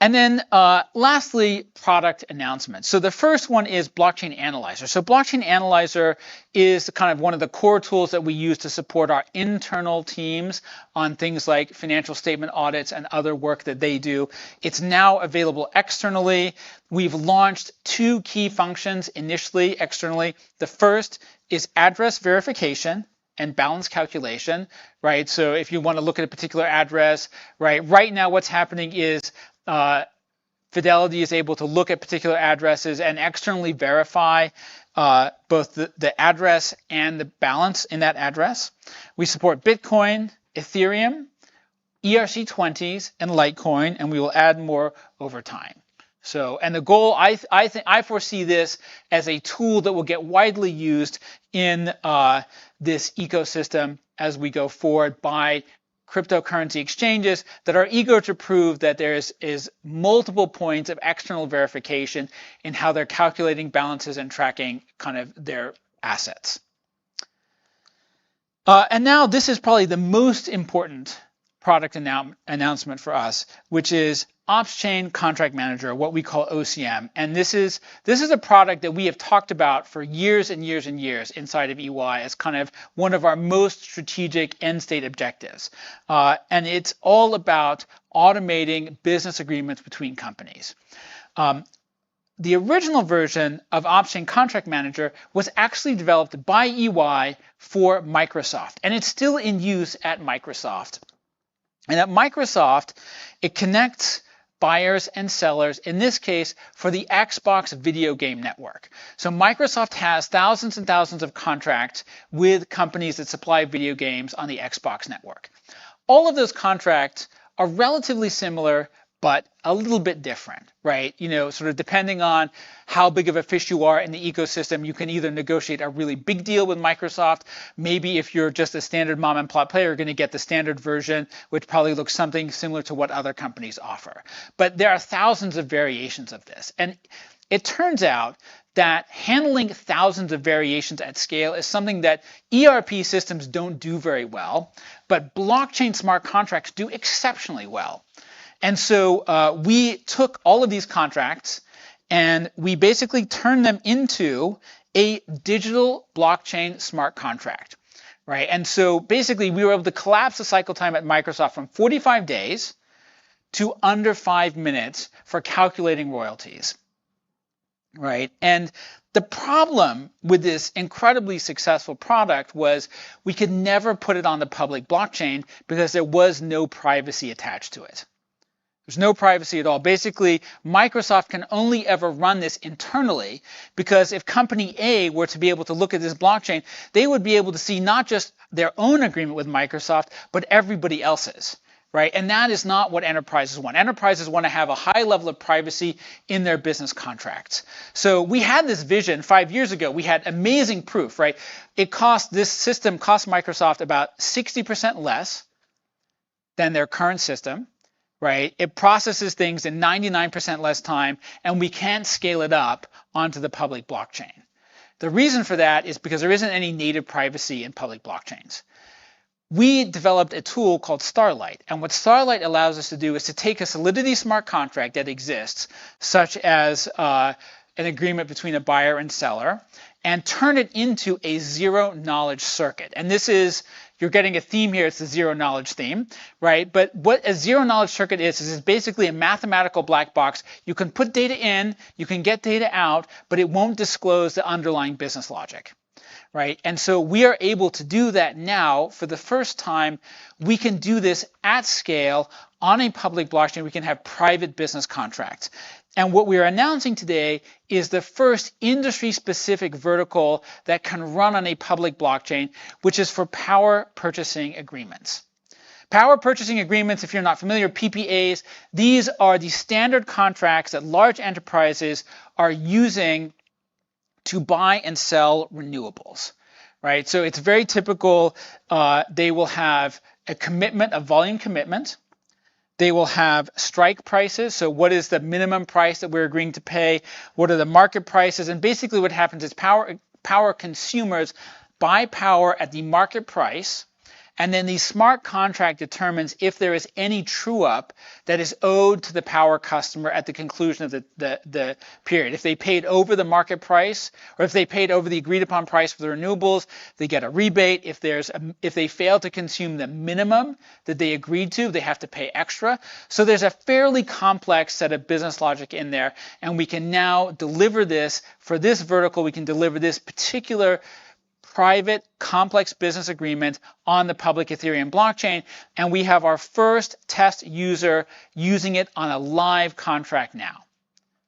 And then lastly, product announcements. So the first one is Blockchain Analyzer. So Blockchain Analyzer is kind of one of the core tools that we use to support our internal teams on things like financial statement audits and other work that they do. It's now available externally. We've launched 2 key functions initially externally. The first is address verification and balance calculation, right? So if you want to look at a particular address, right now what's happening is Fidelity is able to look at particular addresses and externally verify both the address and the balance in that address. We support Bitcoin, Ethereum, ERC20s, and Litecoin, and we will add more over time. So, and the goal, I foresee this as a tool that will get widely used in this ecosystem as we go forward by cryptocurrency exchanges that are eager to prove that there is multiple points of external verification in how they're calculating balances and tracking kind of their assets. And now this is probably the most important product announcement for us, which is Ops-Chain Contract Manager, what we call OCM. And this is a product that we have talked about for years and years and years inside of EY as kind of one of our most strategic end state objectives. And it's all about automating business agreements between companies. The original version of Ops-Chain Contract Manager was actually developed by EY for Microsoft, and it's still in use at Microsoft. And at Microsoft, it connects buyers and sellers, in this case, for the Xbox video game network. So Microsoft has thousands and thousands of contracts with companies that supply video games on the Xbox network. All of those contracts are relatively similar but a little bit different, right? Sort of depending on how big of a fish you are in the ecosystem, you can either negotiate a really big deal with Microsoft. Maybe if you're just a standard mom and pop player, you're going to get the standard version, which probably looks something similar to what other companies offer. But there are thousands of variations of this. And it turns out that handling thousands of variations at scale is something that ERP systems don't do very well, but blockchain smart contracts do exceptionally well. And so we took all of these contracts and we basically turned them into a digital blockchain smart contract, right? And so basically we were able to collapse the cycle time at Microsoft from 45 days to under 5 minutes for calculating royalties, right? And the problem with this incredibly successful product was we could never put it on the public blockchain because there was no privacy attached to it. There's no privacy at all. Basically, Microsoft can only ever run this internally because if company A were to be able to look at this blockchain, they would be able to see not just their own agreement with Microsoft, but everybody else's, right? And that is not what enterprises want. Enterprises want to have a high level of privacy in their business contracts. So we had this vision 5 years ago. We had amazing proof, right? This system cost Microsoft about 60% less than their current system. Right? It processes things in 99% less time, and we can't scale it up onto the public blockchain. The reason for that is because there isn't any native privacy in public blockchains. We developed a tool called Starlight, and what Starlight allows us to do is to take a Solidity smart contract that exists, such as an agreement between a buyer and seller, and turn it into a zero-knowledge circuit. And this is, you're getting a theme here, it's the zero-knowledge theme, right? But what a zero-knowledge circuit is it's basically a mathematical black box. You can put data in, you can get data out, but it won't disclose the underlying business logic, right? And so we are able to do that now. For the first time, we can do this at scale on a public blockchain. We can have private business contracts. And what we are announcing today is the first industry-specific vertical that can run on a public blockchain, which is for power purchasing agreements. Power purchasing agreements, if you're not familiar, PPAs, these are the standard contracts that large enterprises are using to buy and sell renewables, right? So it's very typical. They will have a commitment, a volume commitment. They will have strike prices. So what is the minimum price that we're agreeing to pay? What are the market prices? And basically what happens is power consumers buy power at the market price, and then the smart contract determines if there is any true up that is owed to the power customer at the conclusion of the period. If they paid over the market price, or if they paid over the agreed upon price for the renewables, they get a rebate. If they fail to consume the minimum that they agreed to, they have to pay extra. So there's a fairly complex set of business logic in there, and we can now deliver this for this vertical. We can deliver this particular private complex business agreement on the public Ethereum blockchain, and we have our first test user using it on a live contract now.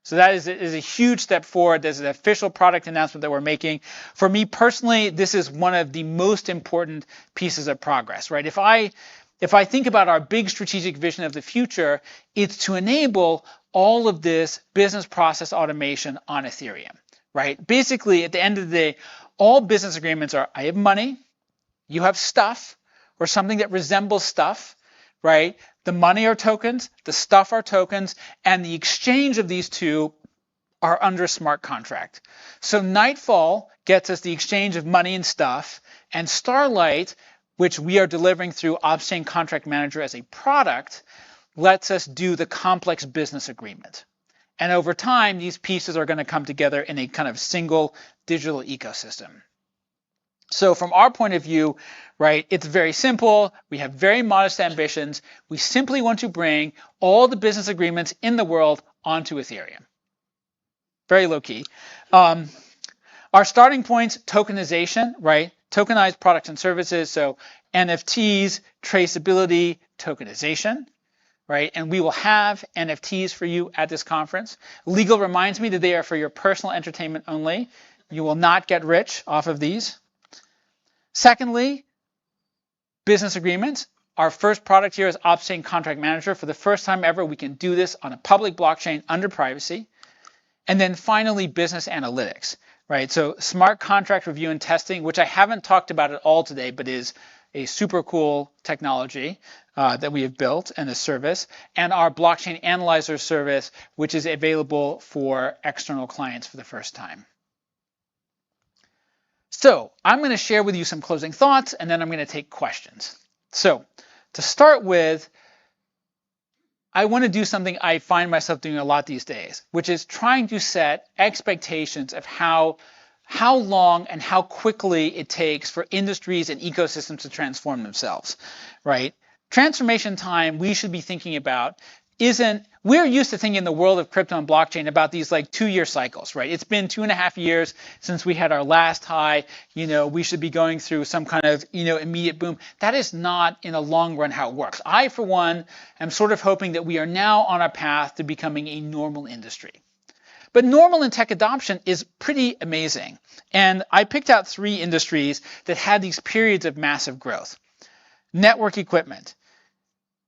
So that is a huge step forward. There's an official product announcement that we're making. For me personally, this is one of the most important pieces of progress, right? If I think about our big strategic vision of the future, it's to enable all of this business process automation on Ethereum, right? Basically, at the end of the day, all business agreements are, I have money, you have stuff, or something that resembles stuff, right? The money are tokens, the stuff are tokens, and the exchange of these two are under smart contract. So Nightfall gets us the exchange of money and stuff, and Starlight, which we are delivering through Opschain Contract Manager as a product, lets us do the complex business agreement. And over time, these pieces are going to come together in a kind of single digital ecosystem. So from our point of view, right, it's very simple. We have very modest ambitions. We simply want to bring all the business agreements in the world onto Ethereum. Very low key. Our starting points, tokenization, right? Tokenized products and services. So NFTs, traceability, tokenization. Right? And we will have NFTs for you at this conference. Legal reminds me that they are for your personal entertainment only. You will not get rich off of these. Secondly, business agreements. Our first product here is Ops-Chain Contract Manager. For the first time ever, we can do this on a public blockchain under privacy. And then finally, business analytics, right? So smart contract review and testing, which I haven't talked about at all today, but is a super cool technology that we have built and a service, and our blockchain analyzer service, which is available for external clients for the first time. So I'm going to share with you some closing thoughts, and then I'm going to take questions. So to start with, I want to do something I find myself doing a lot these days, which is trying to set expectations of how long and how quickly it takes for industries and ecosystems to transform themselves, right? Transformation time we should be thinking about we're used to thinking in the world of crypto and blockchain about these like 2-year cycles, right? It's been 2.5 years since we had our last high, we should be going through some kind of, immediate boom. That is not in the long run how it works. I, for one, am sort of hoping that we are now on our path to becoming a normal industry. But normal in tech adoption is pretty amazing. And I picked out 3 industries that had these periods of massive growth. Network equipment.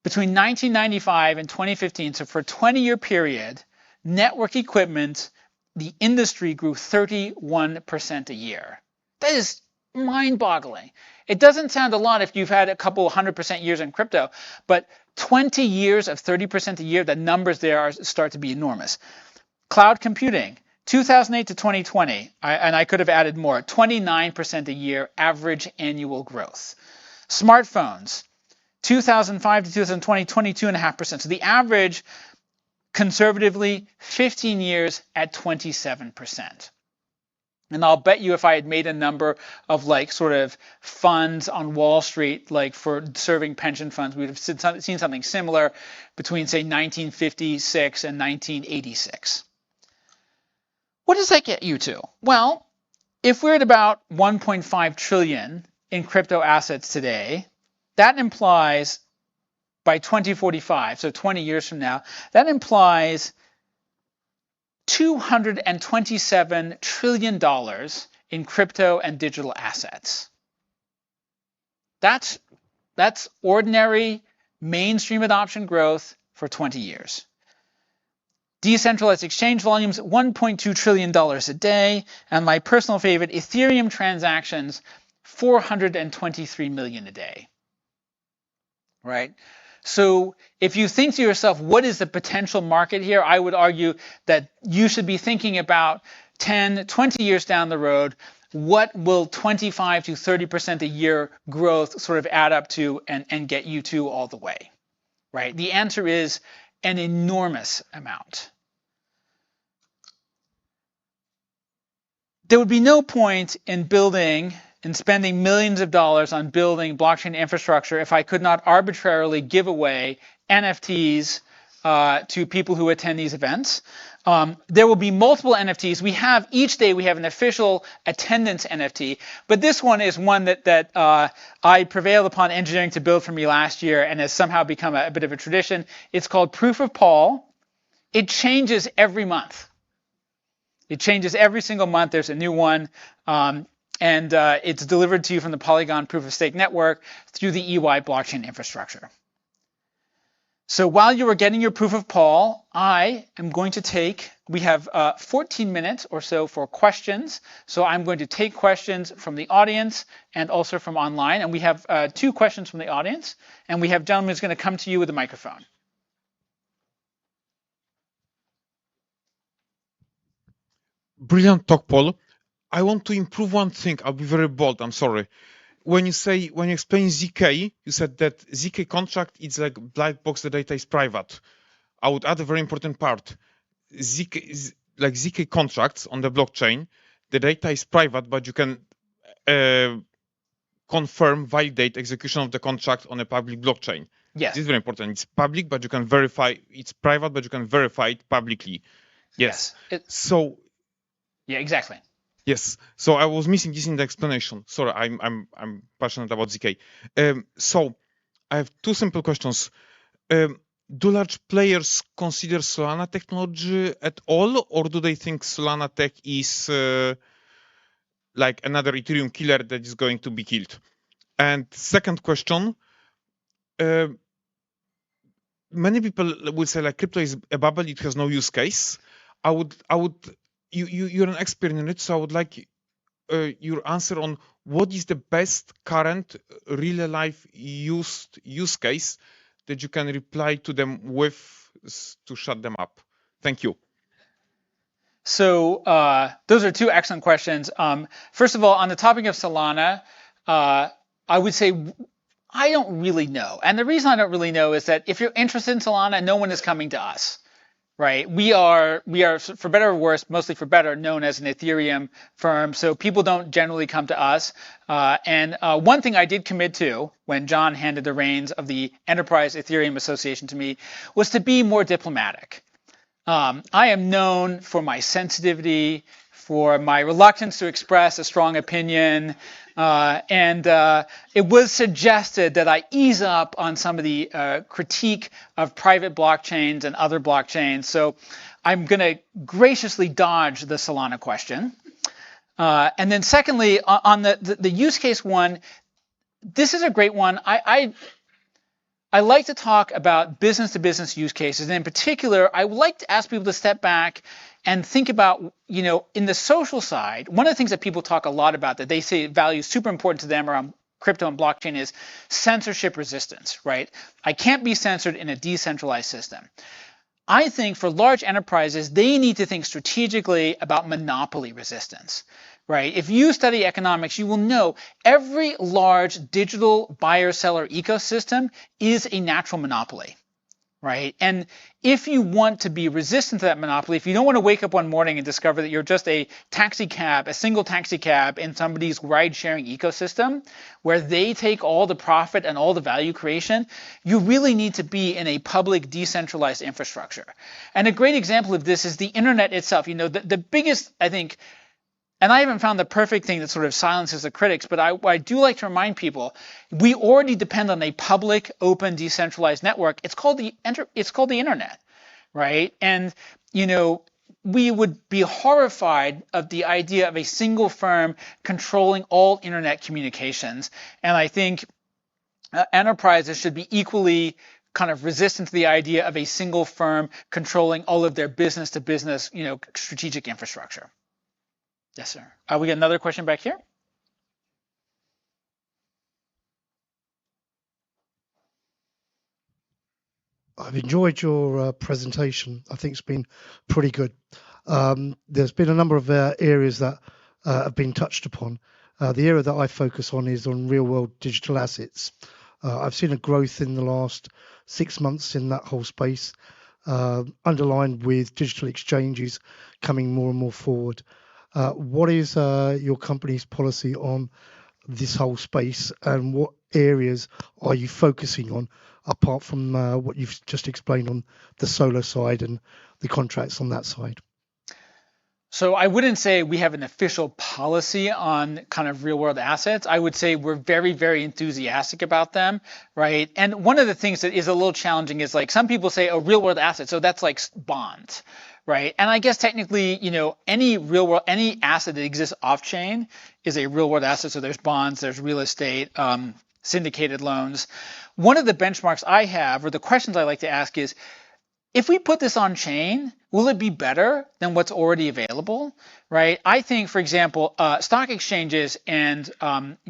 Between 1995 and 2015, so for a 20-year period, network equipment, the industry grew 31% a year. That is mind-boggling. It doesn't sound a lot if you've had a couple 100% years in crypto, but 20 years of 30% a year, the numbers there start to be enormous. Cloud computing, 2008 to 2020, and I could have added more, 29% a year average annual growth. Smartphones, 2005 to 2020, 22.5%. So the average, conservatively, 15 years at 27%. And I'll bet you if I had made a number of like sort of funds on Wall Street, like for serving pension funds, we would have seen something similar between, say, 1956 and 1986. What does that get you to? Well, if we're at about 1.5 trillion in crypto assets today, that implies by 2045, so 20 years from now, that implies $227 trillion in crypto and digital assets. That's ordinary mainstream adoption growth for 20 years. Decentralized exchange volumes, $1.2 trillion a day, and my personal favorite, Ethereum transactions, 423 million a day. Right? So if you think to yourself, what is the potential market here? I would argue that you should be thinking about 10, 20 years down the road, what will 25 to 30% a year growth sort of add up to and get you to all the way, right? The answer is an enormous amount. There would be no point in spending millions of dollars on building blockchain infrastructure if I could not arbitrarily give away NFTs to people who attend these events. There will be multiple NFTs. Each day we have an official attendance NFT, but this one is one that I prevailed upon engineering to build for me last year and has somehow become a bit of a tradition. It's called Proof of Paul. It changes every month. It changes every single month. There's a new one. And it's delivered to you from the Polygon Proof of Stake network through the EY blockchain infrastructure. So while you are getting your Proof of Paul, I am going to we have 14 minutes or so for questions. So I'm going to take questions from the audience and also from online. And we have 2 questions from the audience. And we have a gentleman who's going to come to you with a microphone. Brilliant talk, Paul. I want to improve one thing. I'll be very bold. I'm sorry. When you explain ZK, you said that ZK contract is like black box. The data is private. I would add a very important part. ZK contracts on the blockchain, the data is private, but you can confirm, validate execution of the contract on a public blockchain. Yes. This is very important. It's public, but you can verify. It's private, but you can verify it publicly. Yes. Yeah, exactly. Yes. So I was missing this in the explanation. Sorry, I'm passionate about ZK. So I have 2 simple questions. Do large players consider Solana technology at all, or do they think Solana tech is like another Ethereum killer that is going to be killed? And second question, uh, many people would say like crypto is a bubble, it has no use case. You're an expert in it, so I would like your answer on what is the best current real life use case that you can reply to them with to shut them up. Thank you. So those are two excellent questions. First of all, on the topic of Solana, I would say I don't really know. And the reason I don't really know is that if you're interested in Solana, no one is coming to us, right? We are, for better or worse, mostly for better, known as an Ethereum firm. So people don't generally come to us. And one thing I did commit to when John handed the reins of the Enterprise Ethereum Association to me was to be more diplomatic. I am known for my sensitivity, for my reluctance to express a strong opinion, and it was suggested that I ease up on some of the critique of private blockchains and other blockchains. So I'm going to graciously dodge the Solana question. And then secondly, on the use case one, this is a great one. I like to talk about business-to-business use cases, and in particular, I would like to ask people to step back and think about, in the social side, one of the things that people talk a lot about that they say value is super important to them around crypto and blockchain is censorship resistance, right? I can't be censored in a decentralized system. I think for large enterprises, they need to think strategically about monopoly resistance. Right? If you study economics, you will know every large digital buyer-seller ecosystem is a natural monopoly, right? And if you want to be resistant to that monopoly, if you don't want to wake up one morning and discover that you're just a single taxi cab in somebody's ride-sharing ecosystem where they take all the profit and all the value creation, you really need to be in a public decentralized infrastructure. And a great example of this is the internet itself. The biggest, I think, and I haven't found the perfect thing that sort of silences the critics, but I do like to remind people, we already depend on a public, open, decentralized network. It's called the internet, right? And, we would be horrified of the idea of a single firm controlling all internet communications. And I think enterprises should be equally kind of resistant to the idea of a single firm controlling all of their business-to-business, strategic infrastructure. Yes, sir. We got another question back here. I've enjoyed your presentation. I think it's been pretty good. There's been a number of areas that have been touched upon. The area that I focus on is on real-world digital assets. I've seen a growth in the last 6 months in that whole space, underlined with digital exchanges coming more and more forward. What is your company's policy on this whole space, and what areas are you focusing on apart from what you've just explained on the solar side and the contracts on that side? So I wouldn't say we have an official policy on kind of real world assets. I would say we're very, very enthusiastic about them, right? And one of the things that is a little challenging is like some people say, oh, real world assets, so that's like bonds, right? And I guess technically, any asset that exists off chain is a real world asset. So there's bonds, there's real estate, syndicated loans. One of the benchmarks I have, or the questions I like to ask is, if we put this on chain, will it be better than what's already available, right? I think, for example, stock exchanges and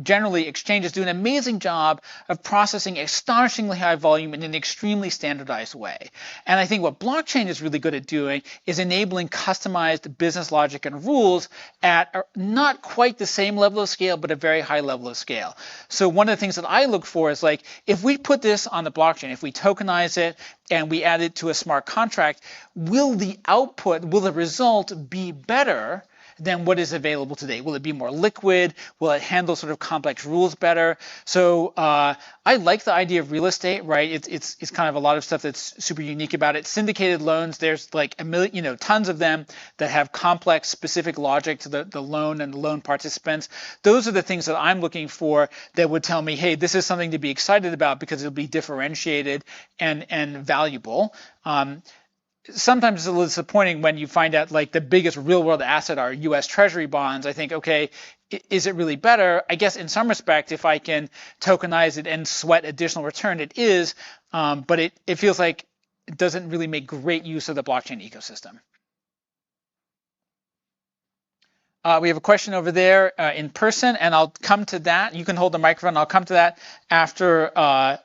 generally exchanges do an amazing job of processing astonishingly high volume in an extremely standardized way. And I think what blockchain is really good at doing is enabling customized business logic and rules at not quite the same level of scale, but a very high level of scale. So one of the things that I look for is like, if we put this on the blockchain, if we tokenize it and we add it to a smart contract, will the result be better than what is available today? Will it be more liquid? Will it handle sort of complex rules better? So I like the idea of real estate, right? It's kind of a lot of stuff that's super unique about it. Syndicated loans, there's like a million, tons of them that have complex specific logic to the loan and the loan participants. Those are the things that I'm looking for that would tell me, hey, this is something to be excited about because it'll be differentiated and valuable. sometimes it's a little disappointing when you find out like the biggest real world asset are US Treasury bonds. I think, okay, is it really better? I guess in some respect, if I can tokenize it and sweat additional return, it is, but it feels like it doesn't really make great use of the blockchain ecosystem. We have a question over there in person, and I'll come to that. You can hold the microphone. I'll come to that after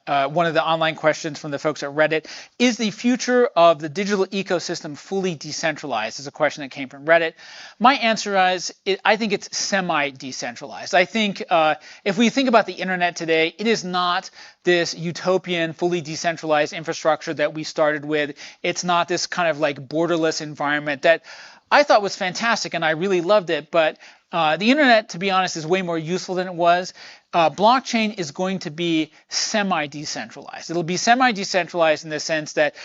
one of the online questions from the folks at Reddit. Is the future of the digital ecosystem fully decentralized? Is a question that came from Reddit. My answer is, I think it's semi-decentralized. I think if we think about the internet today, it is not this utopian, fully decentralized infrastructure that we started with. It's not this kind of like borderless environment that I thought was fantastic and I really loved it, but the internet, to be honest, is way more useful than it was. Blockchain is going to be semi-decentralized. It'll be semi-decentralized in the sense that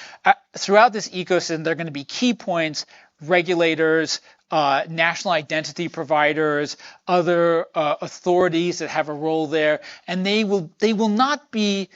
throughout this ecosystem, there are going to be key points, regulators, national identity providers, other authorities that have a role there, and they will not be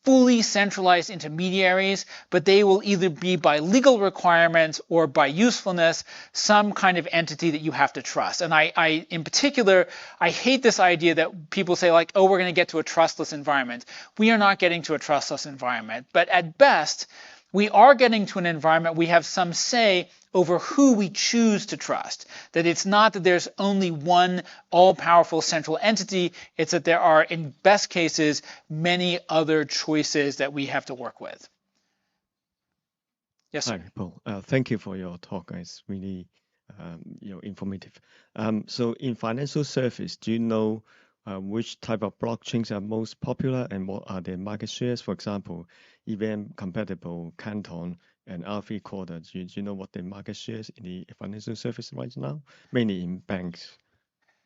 fully centralized intermediaries, but they will either be by legal requirements or by usefulness, some kind of entity that you have to trust. And I in particular, I hate this idea that people say like, oh, we're going to get to a trustless environment. We are not getting to a trustless environment, but at best, we are getting to an environment we have some say over who we choose to trust. That it's not that there's only one all-powerful central entity, it's that there are, in best cases, many other choices that we have to work with. Yes, sir. Hi, Paul. Thank you for your talk. It's really informative. So in financial service, do you know which type of blockchains are most popular and what are their market shares? For example, EVM compatible Canton and R3 Corda. Do you know what the market shares in the financial service right now? Mainly in banks.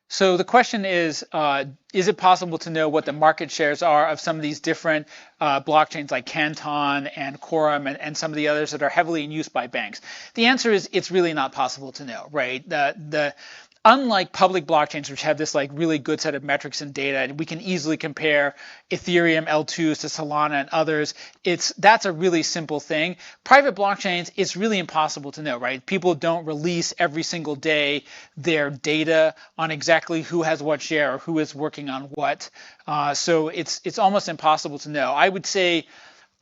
So the question is it possible to know what the market shares are of some of these different blockchains like Canton and Quorum and some of the others that are heavily in use by banks? The answer is it's really not possible to know, right? Unlike public blockchains, which have this like really good set of metrics and data, and we can easily compare Ethereum L2s to Solana and others, that's a really simple thing. Private blockchains, it's really impossible to know, right? People don't release every single day their data on exactly who has what share or who is working on what. So it's almost impossible to know. I would say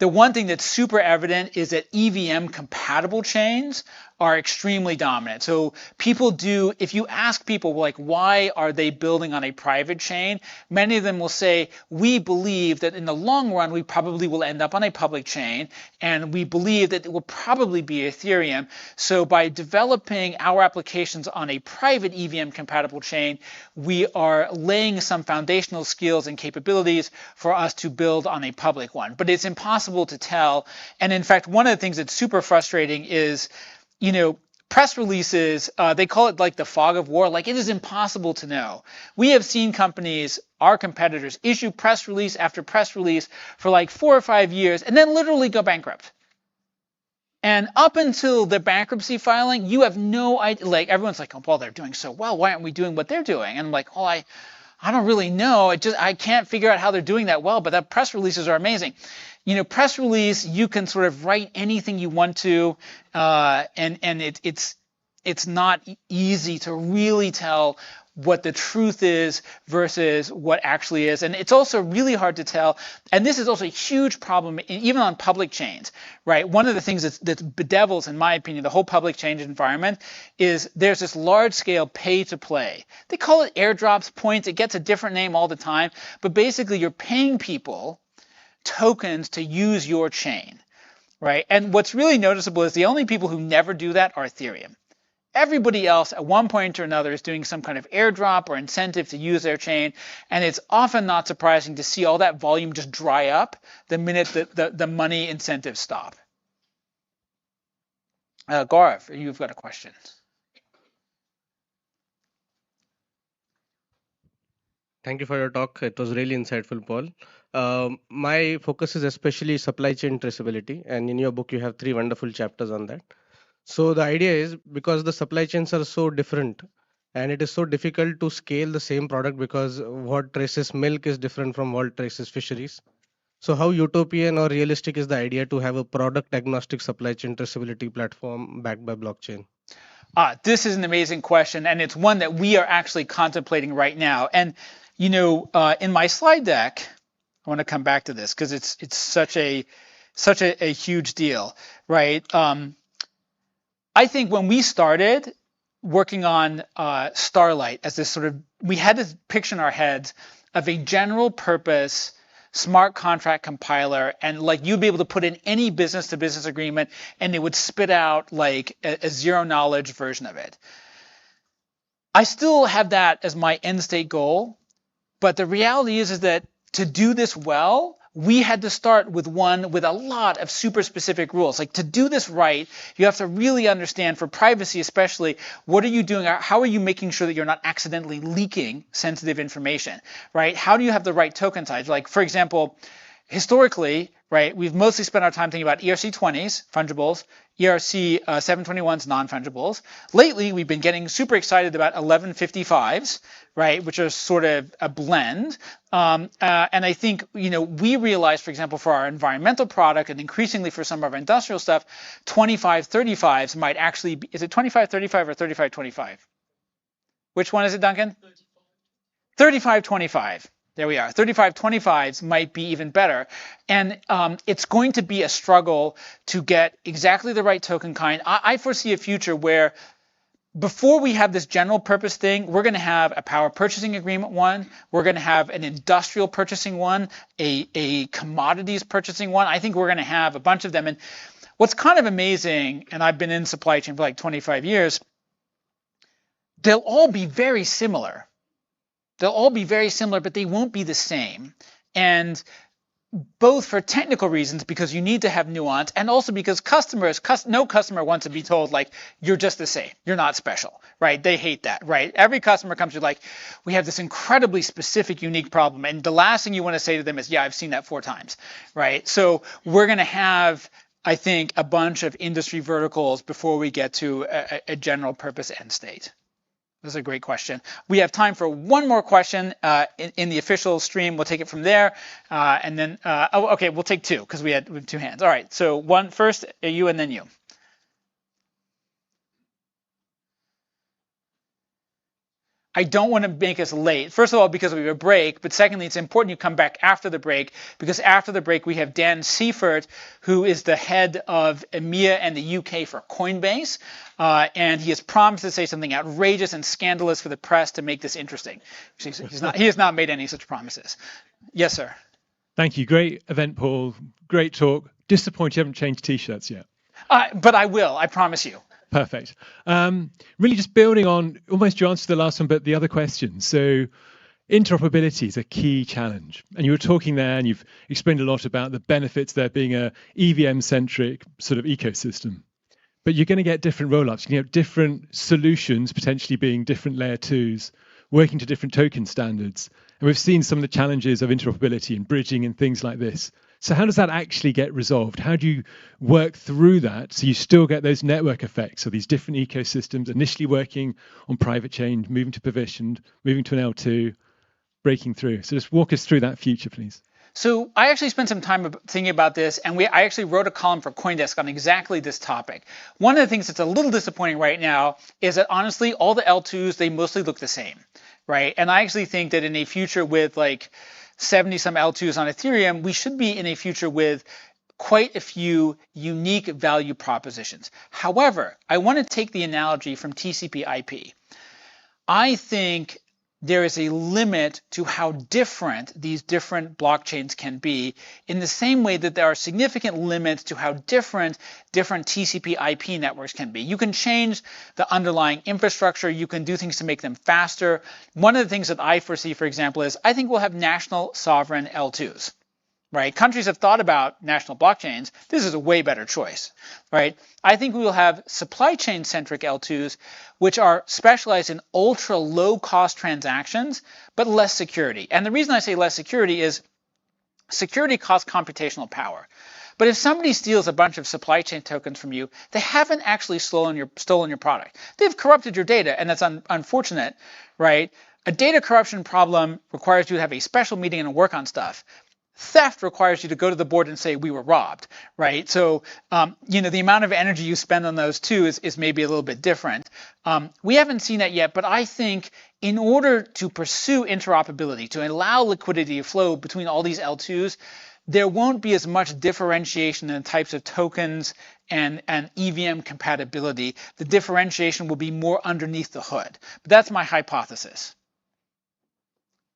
the one thing that's super evident is that EVM compatible chains are extremely dominant. So people do, if you ask people like, why are they building on a private chain? Many of them will say, we believe that in the long run, we probably will end up on a public chain, and we believe that it will probably be Ethereum. So by developing our applications on a private EVM compatible chain, we are laying some foundational skills and capabilities for us to build on a public one. But it's impossible to tell. And in fact, one of the things that's super frustrating is, press releases, they call it like the fog of war. Like, it is impossible to know. We have seen companies, our competitors, issue press release after press release for like 4 or 5 years and then literally go bankrupt. And up until the bankruptcy filing, you have no idea. Like, everyone's like, oh, well, they're doing so well. Why aren't we doing what they're doing? And I'm like, oh, I don't really know. I can't figure out how they're doing that well, but the press releases are amazing. Press release, you can sort of write anything you want to, and it's not easy to really tell what the truth is versus what actually is. And it's also really hard to tell. And this is also a huge problem even on public chains, right? One of the things that bedevils, in my opinion, the whole public chain environment is there's this large scale pay to play. They call it airdrops, points. It gets a different name all the time. But basically, you're paying people tokens to use your chain, right? And what's really noticeable is the only people who never do that are Ethereum. Everybody else at one point or another is doing some kind of airdrop or incentive to use their chain, and it's often not surprising to see all that volume just dry up the minute that the money incentives stop. Gaurav, you've got a question. Thank you for your talk. It was really insightful, Paul. My focus is especially supply chain traceability, and in your book you have 3 wonderful chapters on that. So the idea is, because the supply chains are so different and it is so difficult to scale the same product, because what traces milk is different from what traces fisheries. So how utopian or realistic is the idea to have a product agnostic supply chain traceability platform backed by blockchain? This is an amazing question, and it's one that we are actually contemplating right now. And in my slide deck, I want to come back to this because it's such a huge deal, right? I think when we started working on Starlight as this sort of, we had this picture in our heads of a general purpose smart contract compiler, and like you'd be able to put in any business to business agreement and it would spit out like a zero knowledge version of it. I still have that as my end state goal, but the reality is that to do this well, we had to start with one with a lot of super specific rules. Like to do this right, you have to really understand, for privacy especially, what are you doing? How are you making sure that you're not accidentally leaking sensitive information, right? How do you have the right token size? Like, for example, historically, right, we've mostly spent our time thinking about ERC20s, fungibles, ERC 721s, non-fungibles. Lately, we've been getting super excited about 1155s, right, which are sort of a blend. And I think, we realized, for example, for our environmental product and increasingly for some of our industrial stuff, 2535s might actually be, is it 2535 or 3525? Which one is it, Duncan? 3525. There we are. 3525s might be even better. And it's going to be a struggle to get exactly the right token kind. I foresee a future where before we have this general purpose thing, we're going to have a power purchasing agreement one. We're going to have an industrial purchasing one, a commodities purchasing one. I think we're going to have a bunch of them. And what's kind of amazing, and I've been in supply chain for like 25 years, they'll all be very similar. They'll all be very similar, but they won't be the same. And both for technical reasons, because you need to have nuance, and also because no customer wants to be told, like, you're just the same. You're not special, right? They hate that, right? Every customer comes to you like, we have this incredibly specific, unique problem. And the last thing you want to say to them is, yeah, I've seen that 4 times, right? So we're going to have, I think, a bunch of industry verticals before we get to a general purpose end state. This is a great question. We have time for one more question in the official stream. We'll take it from there. And then, okay, we'll take 2 because we have 2 hands. All right, so one first, you and then you. I don't want to make us late. First of all, because we have a break, but secondly, it's important you come back after the break, because after the break, we have Dan Seifert, who is the head of EMEA and the UK for Coinbase, and he has promised to say something outrageous and scandalous for the press to make this interesting. He has not made any such promises. Yes, sir. Thank you. Great event, Paul. Great talk. Disappointed you haven't changed T-shirts yet. But I will, I promise you. Perfect. Really just building on almost your answer to the last one, but the other question. So interoperability is a key challenge. And you were talking there and you've explained a lot about the benefits there being a EVM-centric sort of ecosystem. But you're going to get different rollups. You can have different solutions, potentially being different layer 2s, working to different token standards. And we've seen some of the challenges of interoperability and bridging and things like this. So how does that actually get resolved? How do you work through that so you still get those network effects of these different ecosystems, initially working on private chain, moving to provisioned, moving to an L2, breaking through? So just walk us through that future, please. So I actually spent some time thinking about this, and I actually wrote a column for CoinDesk on exactly this topic. One of the things that's a little disappointing right now is that honestly, all the L2s, they mostly look the same, right? And I actually think that in a future with like 70 some L2s on Ethereum, we should be in a future with quite a few unique value propositions. However, I want to take the analogy from TCP/IP. I think there is a limit to how different these different blockchains can be, in the same way that there are significant limits to how different TCP/IP networks can be. You can change the underlying infrastructure. You can do things to make them faster. One of the things that I foresee, for example, is I think we'll have national sovereign L2s. Right? Countries have thought about national blockchains. This is a way better choice, right? I think we will have supply chain centric L2s, which are specialized in ultra low cost transactions, but less security. And the reason I say less security is security costs computational power. But if somebody steals a bunch of supply chain tokens from you, they haven't actually stolen your product. They've corrupted your data, and that's unfortunate, right? A data corruption problem requires you to have a special meeting and work on stuff. Theft requires you to go to the board and say we were robbed, right? So the amount of energy you spend on those two is maybe a little bit different. We haven't seen that yet, but I think in order to pursue interoperability, to allow liquidity to flow between all these L2s, there won't be as much differentiation in types of tokens and EVM compatibility. The differentiation will be more underneath the hood. But that's my hypothesis.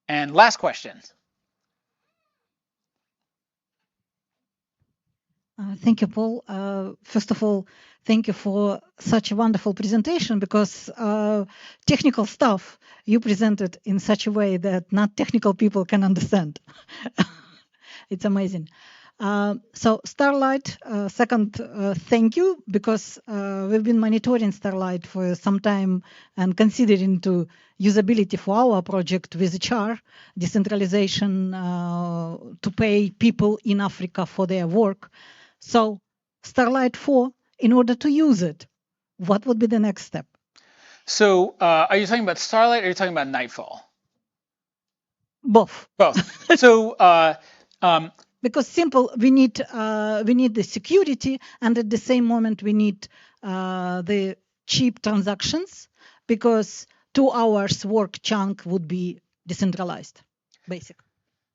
And last question. Thank you, Paul. First of all, thank you for such a wonderful presentation, because technical stuff you presented in such a way that not technical people can understand. It's amazing. So Starlight, second, thank you, because we've been monitoring Starlight for some time and considering to usability for our project with HR, decentralization to pay people in Africa for their work. So Starlight 4, in order to use it, what would be the next step? So are you talking about Starlight or are you talking about Nightfall? Both. Both. So because simple, we need the security, and at the same moment we need the cheap transactions, because 2 hours work chunk would be decentralized, basically.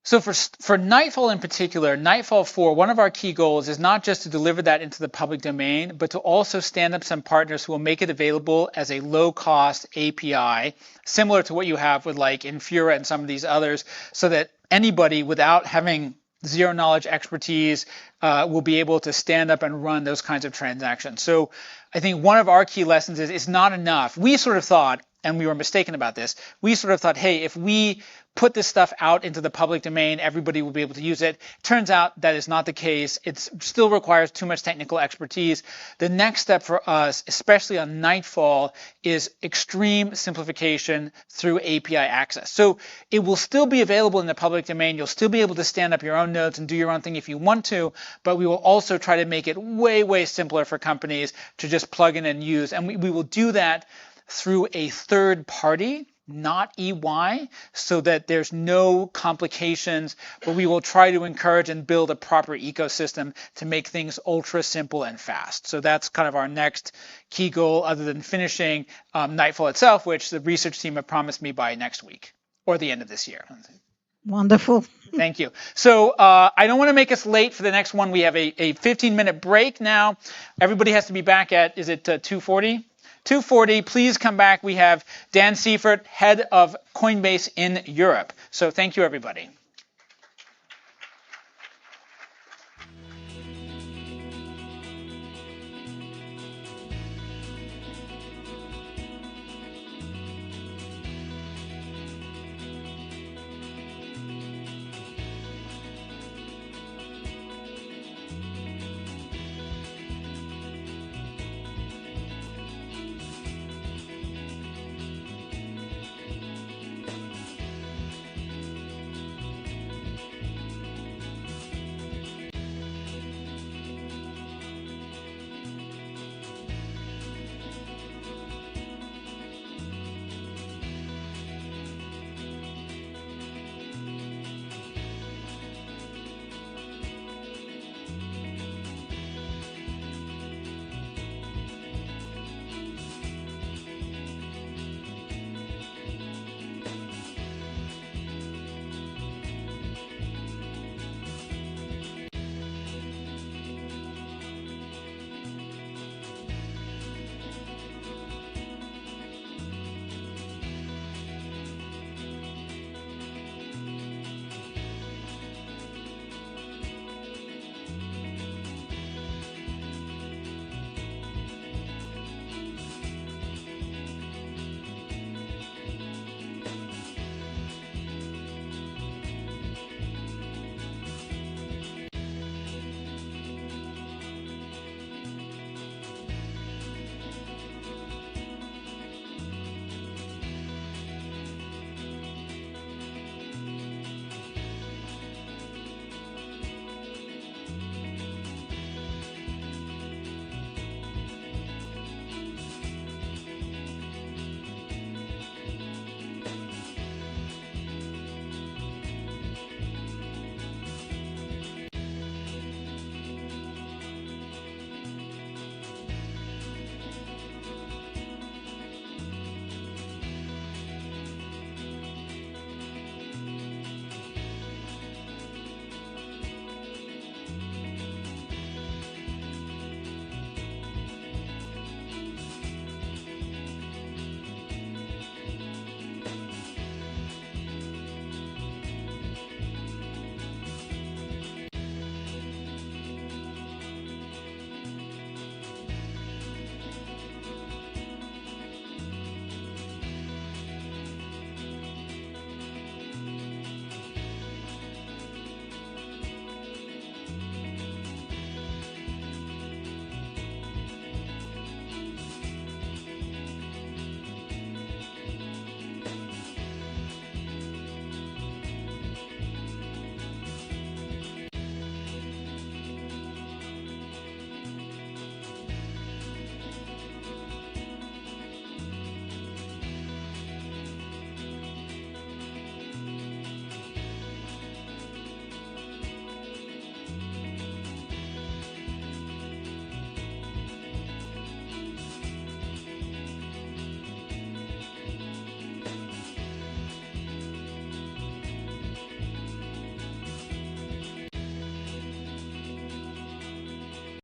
So for Nightfall in particular, Nightfall 4, one of our key goals is not just to deliver that into the public domain, but to also stand up some partners who will make it available as a low-cost API, similar to what you have with like Infura and some of these others, so that anybody without having zero knowledge expertise will be able to stand up and run those kinds of transactions. So I think one of our key lessons is it's not enough. We sort of thought, and we were mistaken about this, we sort of thought, hey, if we put this stuff out into the public domain, everybody will be able to use it. Turns out that is not the case. It still requires too much technical expertise. The next step for us, especially on Nightfall, is extreme simplification through API access. So it will still be available in the public domain. You'll still be able to stand up your own nodes and do your own thing if you want to, but we will also try to make it way, way simpler for companies to just plug in and use. And we will do that through a third party, not EY, so that there's no complications, but we will try to encourage and build a proper ecosystem to make things ultra simple and fast. So that's kind of our next key goal, other than finishing Nightfall itself, which the research team have promised me by next week or the end of this year. Wonderful. Thank you. So I don't want to make us late for the next one. We have a 15-minute break now. Everybody has to be back at, is it 2:40? 2:40, please come back. We have Dan Seifert, head of Coinbase in Europe. So thank you, everybody.